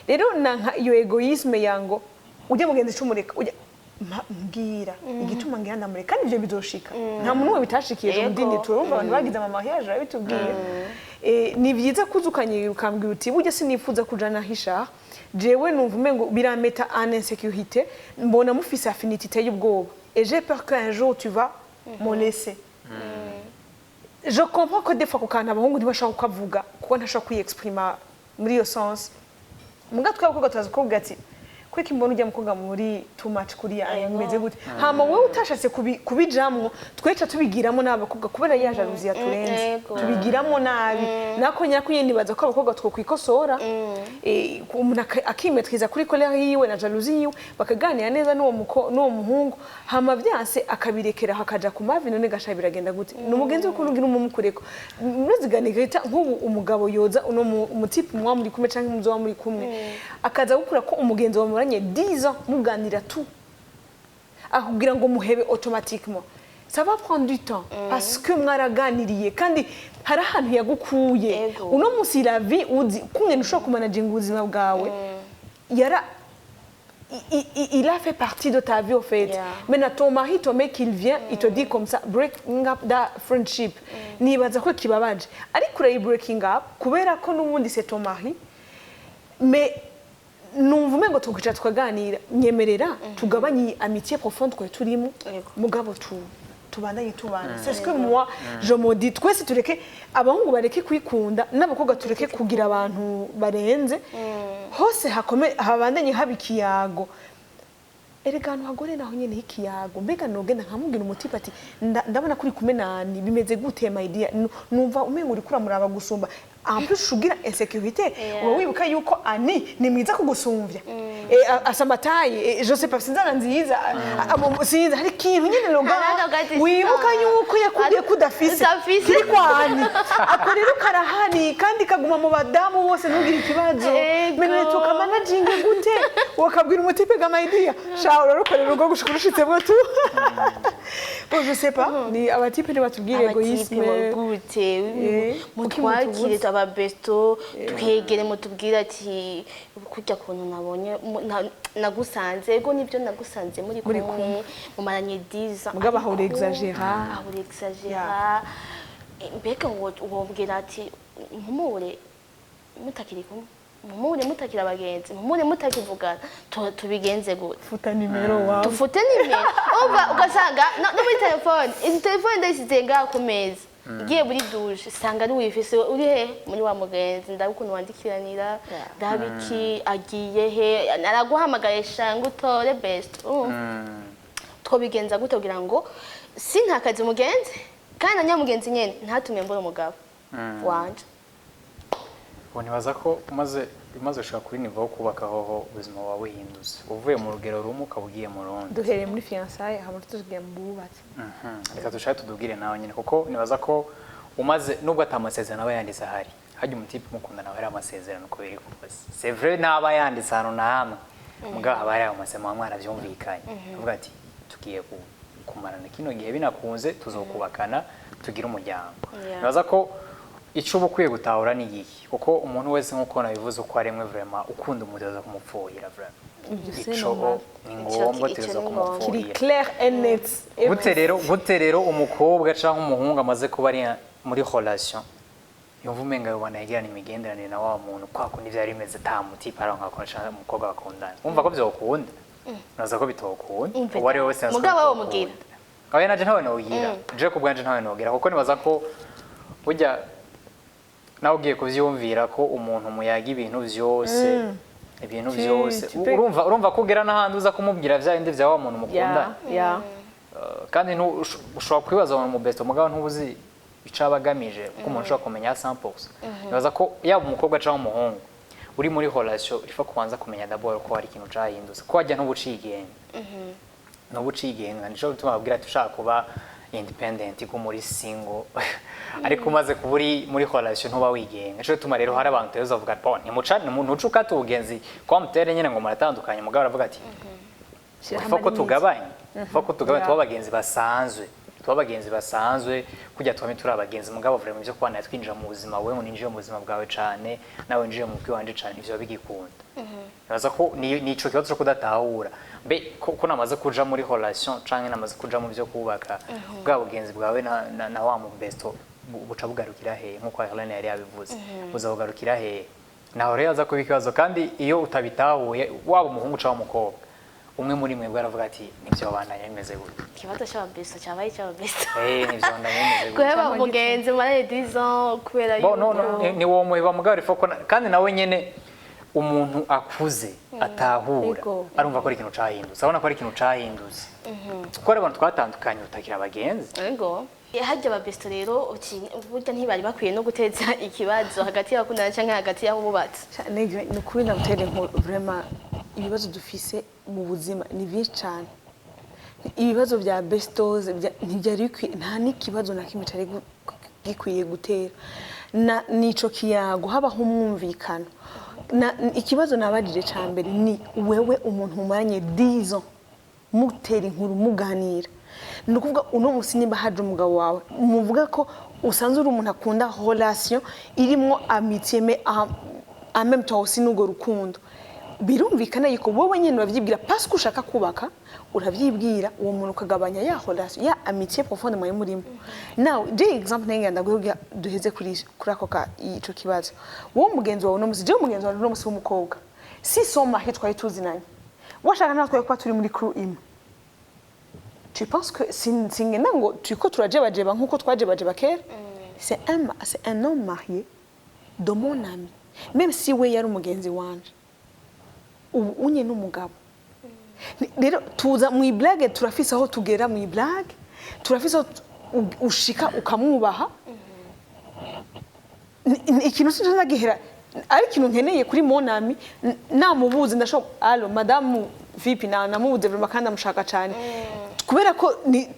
Rero nanka iyo egoisme yango ujye mugenzi cy'umureka ujye mbwira igituma ngenda muri kandi ivyo bizoshika nta muntu we bitashikiye mu dini turumva abantu bagize amahyaje abitubwiye ni byiza kuzukanye ukambwira uti burya sinifuza kujana hisha jewe numva umengo birameta en insécurité mbona mufise affinité y'ubwoba et j'ai peur qu'un jour tu vas me laisser. Je comprends que des fois kokana abahungu ntibashaka kukavuga kuko ntashaka kwiexprimer muri iyo sens muga twabakobwa tuzaza kuvuga ati kwiki mbona ujya mukobwa muri too much kuri ayameze gute hama wewe utashatse kubijamwo tweca tubigiramo n'abakobwa kubera ya jalousie yaturenze tubigiramo nabi nako nyakuye nibaza ko abakobwa twokwikosora umuntu akimetwiza kuri colère yiwe na jalousie yiwe bakaganira neza n'uwo muhungu hama byanse akabirekera hakaja ku mavi none gasha biragenda gute n'umugenzi wo kurugira umumukureko muziganira nk'ubu umugabo yoza uno umutipe mwa muri kumwe canke umuzo wa muri kumwe akaza gukura ko umugenzi wa muranye 10 ans muganira tout akubwira ngo muhebe automatiquement ça va prendre du temps parce que mwaraganiriye kandi hari ahantu yagukuye uno musi la vie uzi kumwe nushobora kumanaginga ubuzima bwawe yara il a fait partie de ta vie au fait mais ton mari ton mec il vient il te dit comme ça breaking up that friendship nibaza ko kibabaje ariko uri breaking up kubera ko n'ubundi c'est ton mari mais numva umengo tukica tukaganira nyemerera tugabanye amitié profonde ko turimo mugabo tubandanye tubana c'est ce que moi je me dis twese tureke abahungu bareke kwikunda n'abakobwa tureke kugira abantu barenze hose habandanye habikiyago eregano hagore naho nyene hikiyago mbega nogenda nkamubwira umutipe ati ndabona kuri kumenani bimeze gute my dear numva umengo uri kuramuraba gusumba en plus shugira insécurité uba wibuka yuko ani ni mwiza kugusumvya asamataye je sais pas sinzana nziza sinza hari kintu nyene nogana wibuka yuko yakubiye kudafise kiri kwani akorera karahani kandi kaguma mu badamu bose nugira ikibazo menene tukamanaging gute wakabwira umutipe ga my dear shaura rukorera ugo gushukurushitse bwo bon je sais pas ni abatipe ni batubwire egoisme gute mutwakire ababesto twegere mutubwira ati kujya kuntu nabonye nagusanze ego nibyo nagusanze muri kumwe mumaranye 10 ans mugaba aho exagera mbega ngo ubwira ati mpumure mutakiri kumwe mpumure mutakira abagenzi mpumure mutakivugana tubigenze gute futa nimero wawe tufute nimero ugasanga no muri telefone ndayisize ngaho ku meza igiye muri douche sanga ari wifise uri he muri wa mugenzi ndabukuntu kwandikiranira ndabiki agiye he naraguhamagaye shanga utore best twobigenza gute kugira ngo sinkakaze umugenzi kandi na nyamugenzi nyene ntatume mbora umugabo wanje nibaza ko umaze ushaka kuri nivo kubaka hoho ubuzima wawe buhinduze uvuye mu rugero rumwe ukabugiye mu rundi duhereye muri fiançailles hama tugiye mu bubatsi reka dushaka tudubwire nawe nyine kuko nibaza ko umaze nubwo atamasezerano aba yanditse ahari hajya umutipe mukunda nawe ari amasezerano ko biri kubaza c'est vrai naba yanditse hano na hamwe mugabo aba ari amasezerano mwana byumvikanye uvuga ati tugiye kumarana kino gihe binakunze tuzokubakana tugira umuryango nibaza ko ico bukwiye gutahura ni iki kuko umuntu wese nkuko nabivuze uko aremwe vraiment ukunda umudoza kumupfuhira vraiment ico ni ngombwa tuzo kumupfuhira clair and net gute rero umukobwa canke umuhungu amaze kuba ari muri relation yumva umenga yobana yigirana imigenderanire na wa muntu kwako nivyo ari meze tamuti para nkakoresha umukobwa bakundana umva ko byokunda naza ko bitokunda uwo ari wese mugabo wo mugira aho naje ntawe no ugira je kubwanje ntawe no ugira kuko nibaza ko burya nawe ugiye kuvyumvira ko umuntu muyaga ibintu vyose ibintu vyose urumva kugera n'ahandi uza kumubwira vya bindi vya wa muntu mukunda kandi ushobora kwibaza abantu mu besto mugabo ntubuzi icabagamije ko umuntu ushobora kumenya 100%. Nibaza ko yaba umukobwa cyangwa umuhungu uri muri relation ifa kubanza kumenya d'abord ko hari ikintu cahindutse ko wajya n'ubucigenga nico bituma babwira ati ushaka kuba independent ko muri single ariko umaze kuburi muri relation ntuba wigenga nico bituma rero hari abantu tezo bavuga bon ntucuka tugenzi kwa mutere nyene ngo maratandukanye mugabo aravuga ati fako tugabanye tubabagenzi basanzwe kujya twame turi abagenzi mugabo vure mu byo kwana twinjira mu buzima wewe uninjiye mu buzima bwawe cyane nawe winjiye mu bw'iwanje cyane ivyo bigikunda baza ko nico kibazo cyo kudatahura mbe ko namaze kuja muri relation canke namaze kuja mu byo kubaka bwa bugenzi bwawe na wa mu besto buca bugarukira he nkuko Helene yari yabivuze buzabugarukira he naho rero aza kubikibazo kandi iyo utabitahuye waba umuhungu cyangwa umukobwa umwe muri mwe bwaravuga ati nivyo bandanya bimeze gute kibazo cy'ababesto cyabaye cy'ababesto nivyo bandanya bimeze gute kweba umugenzi mara 10 ans kubera yuko ni wo muhiba mugari foko kandi nawe nyene umuntu akuze atahura arumva ko ari ikintu cahindutse abona ko ari ikintu cahindutse ko ari abantu twatandukanye utakira abagenzi yego hajya ababesto rero burya ntibari bakwiye no guteza ikibazo hagati y'abakundana canke hagati y'abubatse ni kuri nabutere vraiment ibibazo dufise mu buzima ni byinshi cyane ibibazo bya bestos ntibyari nta n'ikibazo na kimwe cyari gikwiye gutera nico kiyago habaho umwumvikano ikibazo nabajije ca mbere ni wewe umuntu mumaranye 10 ans mutera inkuru muganira nukuvuga uno musi nimba haje umugabo wawe muvuga ko usanzwe uri umuntu akunda relation irimo amitié mais en même temps aussi n'ugo rukundo birumvikana yuko wowe nyene uravyibwira parce que ushaka kubaka uravyibwira uwo muntu ukagabanya ya relation ya amitié profonde mwe murimo now je example nenga ndaguhuga duheze kuri ako ka ico kibazo wowe mugenzi wawe no musi je mugenzi wawe no musi w'umukobwa si soma hitwa tuzinanye washaka natwe ko turi muri crew imwe tu penses que singena ngo tuko turajebajeba nkuko twajebajeba kera c'est un homme marié de mon ami même si we yari umugenzi wanje ubu unye n'umugabo rero tuza mu blague turafise aho tugera mu blague turafise aho ushika ukamwubaha ikintu sinza gihera ari ikintu nkeneye kuri monami namubuze ndashaka allo madame vipi namubuze vraiment kandi amushaka cyane kubera ko ni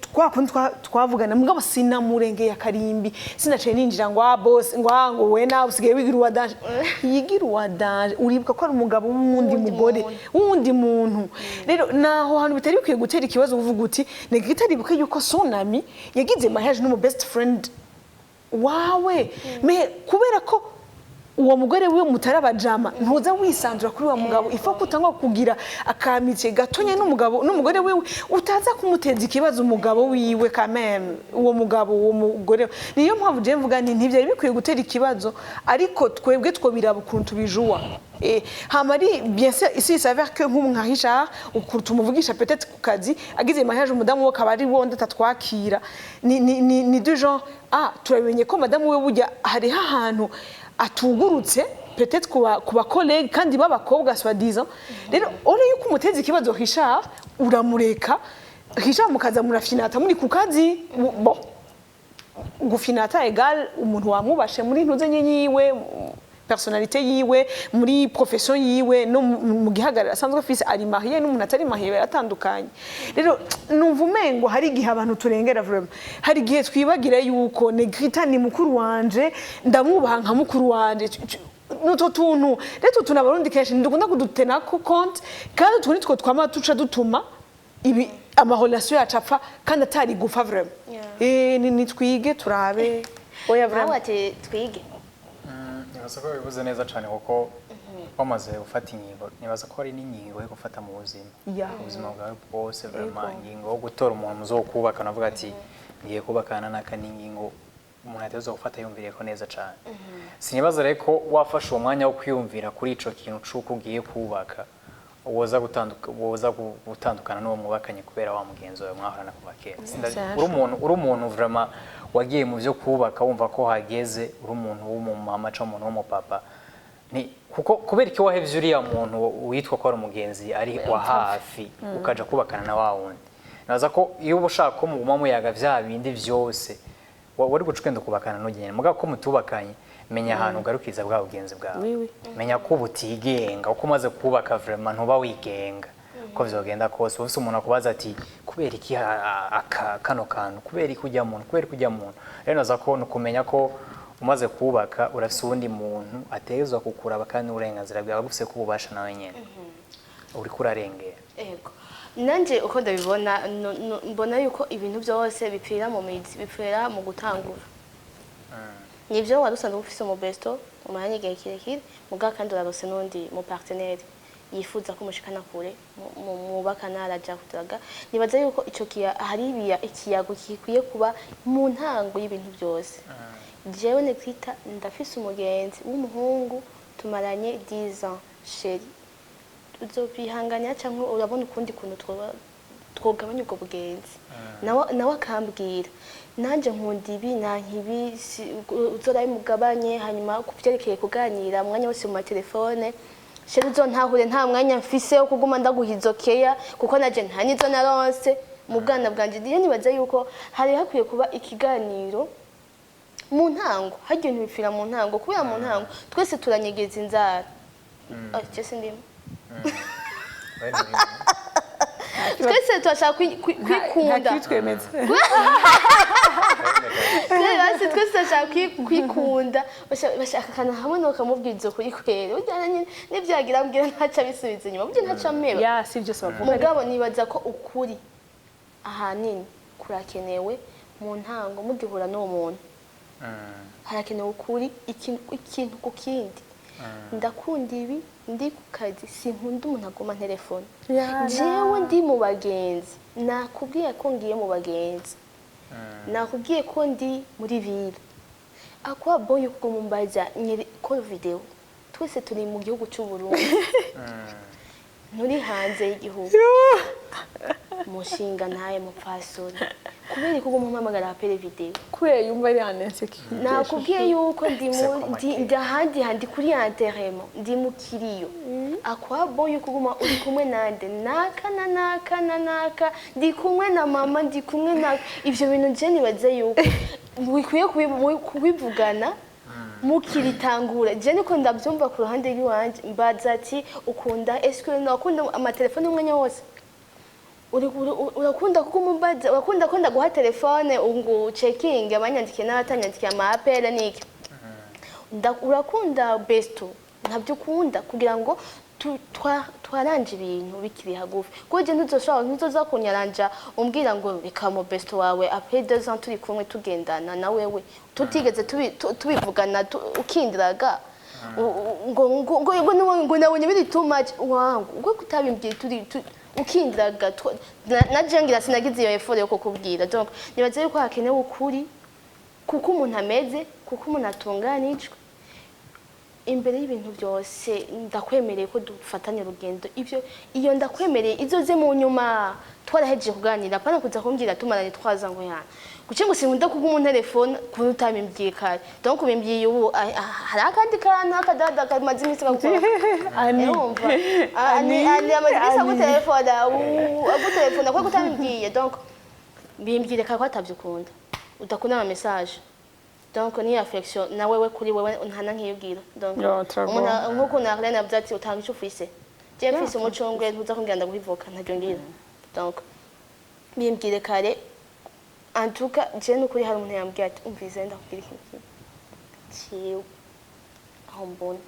twavugana mugabo sinamurengeye akarimbi sinaciye ninjira ngo bose ngo we nawe usigaye wigira uwadanje yigira uwadanje uribuka ko ari umugabo w'undi mugore w'undi muntu rero naho hantu bitari bikwiye gutera ikibazo uvuga uti negitari buke yuko sonami yagize mariage n'umu best friend wawe me kubera ko uwo mugore we mutarabajama ntuza wisanzura kuri wa mugabo ifa kutangwa kugira akamice gatonya n'umugore we utaza kumuteza ikibazo umugabo wiwe kameme uwo mugabo uwo mugore niyo mpamvu je mvuga nti ntivyari bikwiye gutera ikibazo ariko twebwe two biraba ukuntu tubijuwa hamari bien sûr ici ça s'avère que nk'umwahisha ukuntu tumuvugisha peut-être ku kazi agize mariage umudamu we kabari wonda tatwakira ni du genre turabimenye ko madamu we bujya hari hahantu atugurutse peut-être kuba collègue kandi babakobwa soi-disant rero ore yuko umuteze ikibazo Richard uramureka Richard mukaza murafinata muri ku kazi bon gufinata égal umuntu wamubashe muri ntuze nyiwe personnalité yiwe muri profession yiwe no mu gihagarara asanzwe afise ari marié n'umuntu atari marié baratandukanye rero numva umengo hari igihe abantu turengera vraiment hari igihe twibagira yuko Negrita ni mukuru wanje ndamwubaha nka mukuru wanje nuto tuntu rero tunabarundi kenshi ndukunda kudutena ko compte kandi tuni two twama tuca dutuma ibi amarelation yacapfa kandi atari gufa vraiment ni twige turabe oya vraiment ati twige nibaza ko bivuze neza cyane kuko bamaze gufata ingingo nibaza ko ari n'ingingo yo gufata mu buzima ubuzima bwawe bwose vraiment ingingo yo gutora umuntu muzokubaka navuga ati ngiye kubakana naka n'ingingo umuntu ateza gufata yumviriye ko neza cyane sinibaza rero ko wafashe uwo mwanya wo kwiyumvira kuri ico kintu cuko ugiye kubaka woza gutandukana n'uwo mwubakanye kubera wa mugenzi wawe mwahorana kuva kera. Uri umuntu vraiment wagiye mu byo kubaka wumva ko hageze, uri umuntu w'umumama cyangwa umuntu w'umupapa, ni kuko kubera iki wahevye uriya muntu witwa ko ari umugenzi ari wa hafi ukaja kubakana na wa wundi. Naza ko iyo ushaka ko muguma muyaga vya bindi vyose wari gucukenda kubakana n'ugene muga ko mutubakanye, menya ahantu ugarukiza bwa bugenzi bwawe, menya ko butigenga uko umaze kubaka vraiment ntuba wigenga ko vyogenda kose. Ufise umuntu akubaza ati kubera iki kano kantu, kubera iki ujya muntu, rero naza ko nukumenya ko umaze kubaka urafise undi muntu ategezwa kukuraba kandi uburenganzira bwawe gufise ko ububasha nawe nyene uri kurarengera. Yego, nanje uko ndabibona mbona yuko ibintu byose bipfira mu mizi, bipfira mu gutangura. Nivyo warusanzwe ufise mu besto umwanya igihe kirekire muga kandi urarose n'undi mu partenaire yifuza ko mushikana kure mu bakana araja kutaga. Nibaza yuko ico hari ikiyago kikwiye kuba mu ntango y'ibintu byose. Jewe nekwita ndafise umugenzi w'umuhungu tumaranye 10 ans chéri, uzobihanganya cyangwa urabona ukundi kuntu twogabanya ubwo bugenzi, nawe akambwira nanje nkunda ibi nankibi uzoraye mugabanye, hanyuma kuvyerekeye kuganira umwanya wose mu telefone chéri uzontahure nta mwanya mfise wo kuguma ndaguhizokeya kuko naje nta nizo naronse mu bwana bwanje. Ndiye nibaza yuko hari hakwiye kuba ikiganiro mu ntango, hajye ntibipfira mu ntango kubera mu ntango twese turanyegeza inzara. Cyese ndimo twese turashaka kwikunda, twese turashaka kwikunda, bashaka kana hamwe no kamubwiza kuri kwere ujyanye n'ibyagira mbwira ntaca bisubiza inyuma buryo ntaca meba ya sivyo sabavuga. Mugabo nibaza ko ukuri ahanini kurakenewe mu ntango mugihura n'uwo muntu. Harakenewe ukuri ikintu ku kindi. Ndakunda ibi ndi ku kazi, sinkunda umuntu aguma telefone. Jewe ndi mu bagenzi, nakubwiye ko ngiye mu bagenzi, nakubwiye ko ndi muri ville. Akwa boye ko mumbaza nyiri ko video twese turi mu gihugu cy'u Burundi, nturi hanze y'igihugu. Mushinga naye mupfasoni kubera ko gumuhamagara apere video kubera yumva ari insecurity. Nakubwiye yuko ndi handi kuri interemo ndi mu kiriyo. Akwa boye kuguma uri kumwe nande naka ndi kumwe na mama, ndi kumwe na ivyo bintu je nibaze yuko bikwiye kubivugana mukiritangura. Je niko ndabyumva ku ruhande rw'iwanje mbaza ati ukunda est-ce nakunda amatelefone umwanya wose, urakunda kuko mumbaza urakunda ko ndaguha telefone ungu checking abanyandikiye n'abatanyandikiye ama appel niki, urakunda besto ntabyo ukunda kugira ngo twaranje ibintu bikiri hagufi. Koje ntuzoza kunyaranja umbwira ngo reka mu besto wawe après 2 ans turi kumwe tugendana na wewe tutigeze tubivugana ukindiraga ngo nabonye biri too much wangu ngo kutabimbye turi ukindiraga na jengira sinagize iyo effort yo kukubwira. Donc nibaze yuko hakenewe ukuri kuko umuntu ameze, kuko umuntu atunganijwe imbere y'ibintu byose. Ndakwemereye ko dufatanye urugendo, iyo ndakwemereye izoze mu nyuma twaraheje kuganira pana kuza kumbwira tumaranye twaza ngo yana guce ngo sinkunda kuguma mu telefone kuko utamimbye kare. Donc ubimbiye ubu hari akandi kana akadada kamaze iminsi gakora ani amazimisa ku telefone ko utamimbye. Donc bimbye kare ko atabyukunda udakunda ama message. Donc ni affection na wewe kuri wewe ntana nkiyubwira. Donc nkuko nakrena abyati utanga icyo ufise je mfise umucungwe ntuza kumbwira ndaguhivoka ntajyo ngira. Donc bimbwire kare en tout cas je n'ukuri hari umuntu yambwiye ati umvize ndakubwira ikintu cyiwe aho mbona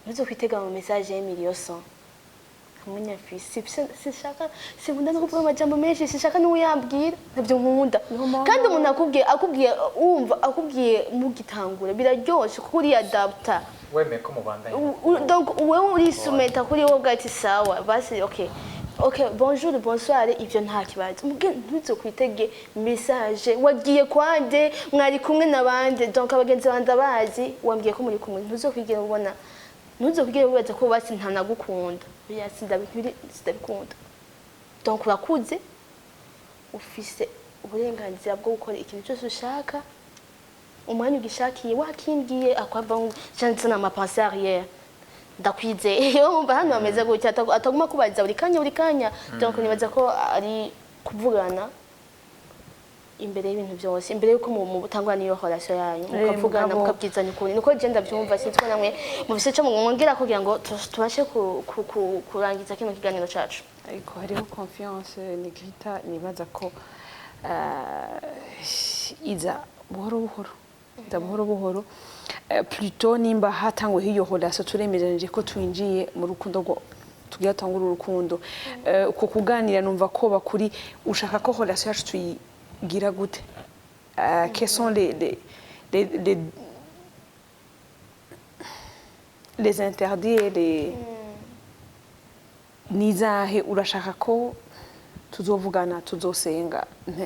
ntuzo kwitega mu message y'Emilioson hamwe fisi sishaka sinkunda no kuvuga amajambo menshi, sishaka no yambwira nabyo nkunda. Kandi umuntu akubwiye mugitangura biraryoshe kuko uri adapter weme ko mubandanye. Donc wewe uri sumeta kuri wowe bwati sawa basi OK bonjour bonsoir ivyo nta kibazo muge ntuzo kwitege message wagiye kwande mwari kumwe nabande. Donc abagenzi banda bazi wambwiye ko muri kumwe ntuzo kwigera ubona ntuzo kwigera ubaza ko basi ntanagukunda. oya sindabikunda donc urakuze ufise uburenganzira bwo gukora ikintu cyose ushaka umwanya ugishakiye wakimbwiye akwava cyanditse na mapense arrière ndakwizeye umva hano bameze gutya ataguma kubariza buri kanya donc nibaza ko ari kuvugana imbere y'ibintu byose imbere yuko mu butangwa niyo relation yanyu mukavugana mukabwizanya ukuri niko je ndabyumva sinzwe namwe mu bise cyo mwongera kugira ngo tubashe kurangiza kino kiganiro cacu ariko hariho confiance Nikita nibaza ko iza buhoro buhoro plutôt nimba hatangwe hiyo relation turemeranije ko twinjiye mu rukundo rwo tugiye tangura urukundo uko kuganira numva ko bakuri ushaka ko relation yacu tuyigira gute quels sont les interdits et les nizahe urashaka ko tuzovugana tuzosenga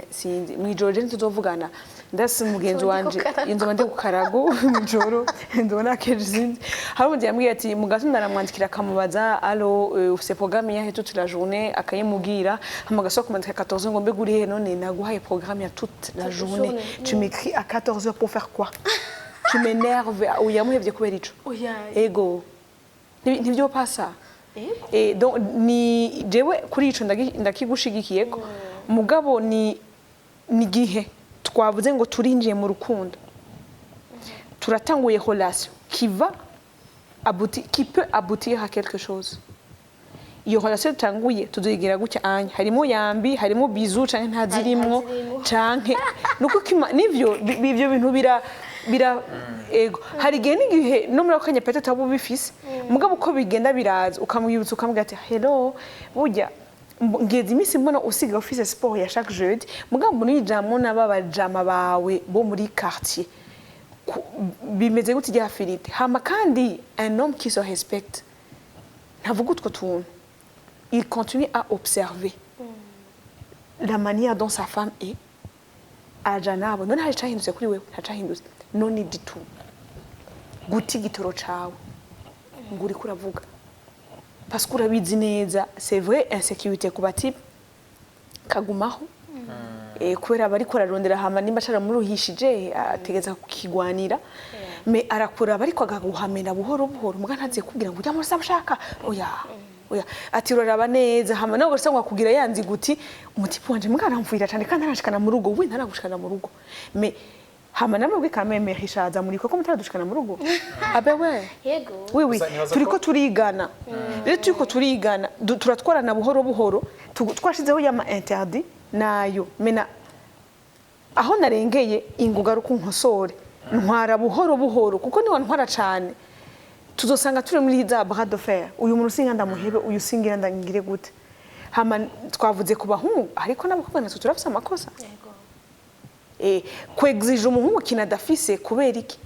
sinzi mwijoro je tuzovugana ndasi mugenzi wanje inzo mande kukarago mwijoro ndona kezinzi hari umuntu yambwiye ati mugatondo aramwandikira akamubaza allo ufise programme ya toute la journée akayimugira hamagaso kumandika 14h ngo mbeguri he none naguhaye programme ya toute la journée tu m'écris à 14h pour faire quoi tu m'énerves uyamuhevye kubera ico ego nibyo pasa donc ni jewe kuri ico ndakigushigikiye ko mugabo ni gihe twavuze ngo turinjiye mu rukundo turatanguye relation qui peut aboutir à quelque chose iyo relation tanguye tuzoyigira gutya anya harimo yambi harimo bizu canke ntazirimwo canke nuko nivyo bintu bira ego hari gihe n'igihe no muri akanya pete tabu bifise mugabo uko bigenda biraza ukamwibutsa ukamubwira ati hello burya ngeze imisi mbona usiga office sport ya chaque jeudi mugabo nijamo n'ababajama bawe bo muri quartier bimeze gute igihe Philippe hama kandi un homme qui se respecte ntavuga utwo tuntu il continue à observer la manière dont sa femme est ajanabo none hari cahindutse kuri wewe ntacahindutse none ditu guti gitoro cawe nguri kuravuga parce que urabizi neza c'est vrai insécurité ku bati kagumaho kubera bari korarondera hama nimba cara muruhishije ategeza kukigwanira mais arakura bari kwagaguhamena buhoro muga ntaziye kubwira ngo ujya muri sabashaka oya ati uraraba neza hama nawe gasangwa kugira yanzi guti umutipu wanje mugana mvuira cyane kandi arashikana mu rugo we ntaragushikana mu rugo mais hama namwe kameme rishaza muri ko mutaradushikana mu rugo abe we yego oui turiko turigana rero turiko turigana turatwarana buhoro twashizeho ya ma interdit nayo mena aho narengeye inguga rukunkosore ntwara buhoro kuko ni wantwara cyane tuzosanga turi muri za bras de fer uyu muntu singa ndamuhebe uyu singira ndangire gute hama twavuze ku bahungu ariko n'abakobwa natwe turafise amakosa yego kwexige umuhungu kinadafise kubera iki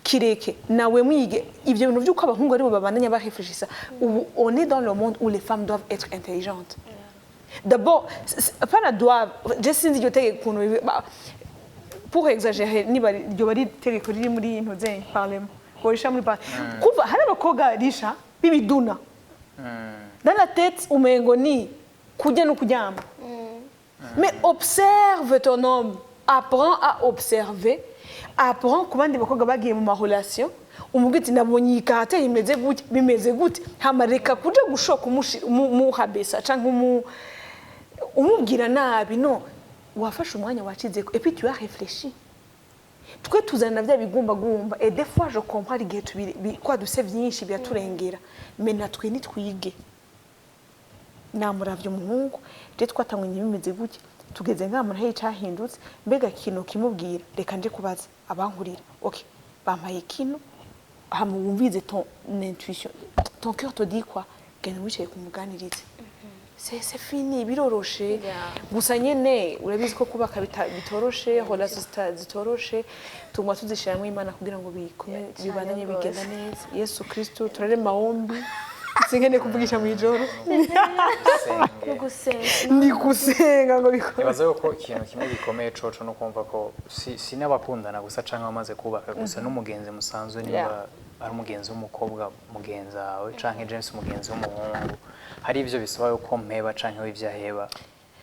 kireke nawe mwige ibyo bintu by'uko abahungu ari bo babandanya bahefishisa ubu on est dans le monde où les femmes doivent être intelligentes d'abord pas la doivent je sinzi yo tege kuntu pour exagérer ni bari ryo bari tegeko riri muri intoze parlement borisha muri kuva hari abakobwa risha bibiduna dans la tête umengo ni kujya no kuryama mais observe ton homme apprends à observer apprends kubandi bakobwa bagiye mu ma relation umugiti nabonye ikate bimeze gute hamareka kuja gushoka umuhabesa canke umubwira nabi no wafashe umwanya wacize et puis tu as réfléchi twe tuzana bya bigumba et des fois je comprends igihe kwa duse byinshi byaturengera mais natwe nitwige namuravye umuhungu je twatangwe bimeze gutya tugeze nkamura he cyahindutse mbega kino kimubwira reka nje kubaza abankurira okay bampaye kino hamwumvize ton intuition ton cœur te dit quoi genda wicaye kumuganiriza c'est fini biroroshe gusa nyene urabizi ko kubaka bitoroshe relation zitoroshe tugwa tuzishiramo Imana kugira ngo bibandanye bigenda neza Yesu Kristo turarema ombi singene kuvugisha mu ijoro ni gusenga ngo bikore ibaze ko ikintu kimwe gikomeye no kumva ko si n'abakundana gusa canke bamaze kubaka gusa n'umugenzi musanzwe niba ari umugenzi w'umukobwa mugenzi wawe canke James umugenzi w'umuhungu hari ivyo bisaba yuko mpeba canke we ivyaheba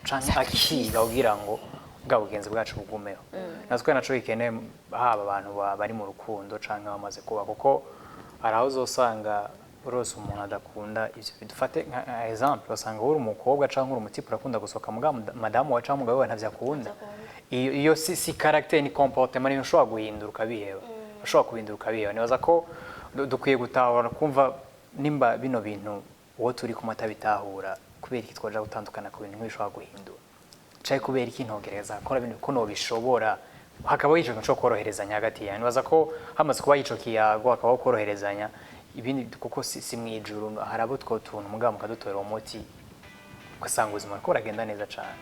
canke akiga kugira ngo bwa bugenzi bwacu bugumeho natwe naco bikeneye haba abantu bari mu rukundo canke bamaze kuba kuko araho uzosanga rose umuntu adakunda ivyo bidufate nka example usanga uri umukobwa canke uri umutipe urakunda gusohoka madamu wa canke umugabo we ntavyakunda iyo si caractère ni comportement ni ushobora guhinduka biheba ushobora kuhinduka biheba nibaza ko dukwiye gutahura kumva nimba bino bintu uwo turi kumwe atabitahura kubera iki twaje gutandukana ku bintu nk'ibishobora guhindura cyaje kubera iki ntogereza akora ibintu ko nobishobora hakabaho ico cyo koroherezanya hagati yawe nibaza ko hamaze kuba ico kiyago hakabaho koroherezanya ibindi kuko si mwijuru harabo two tuntu mugabo mukadutorera umuti ugasanga ubuzima ko buragenda neza cyane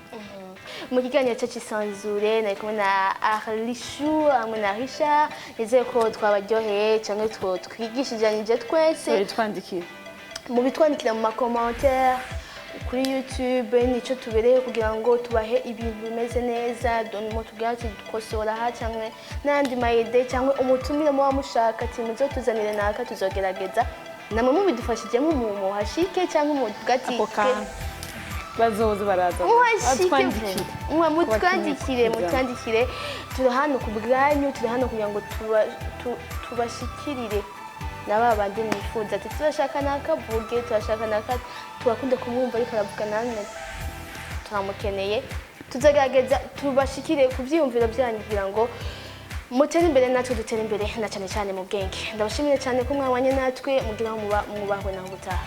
mu kiganiro cyacu cy'isanzure nari kumwe na Arishu hamwe na Risha nizeye ko twabaryoheye cyangwa twigishijanyije twese bitwandikira mu makomantere kuri YouTube nico tubereye kugira ngo tubahe ibintu bimeze neza donimo tugati dukosora ha cyangwa nandi mayede cyangwa umutumire mu wamushaka ati muzo tuzanire naka tuzogerageza namwe mu bidufashije mu hashike cyangwa mu tugati bazoze baraza mutwandikire turi hano ku bwanyu turi hano kugira ngo tubashikirire naba bandi mwifuza ati turashaka nakavuge turashaka naka tubakunda kumwumva ariko aravuga namwe turamukeneye tuzagerageza tubashikire ku byiyumviro byanyu kugira ngo mutere imbere natwe dutere imbere na cyane cyane mu bwenge ndabashimire cyane ko mwabanye natwe mugira ngo mubahwe naho gutaha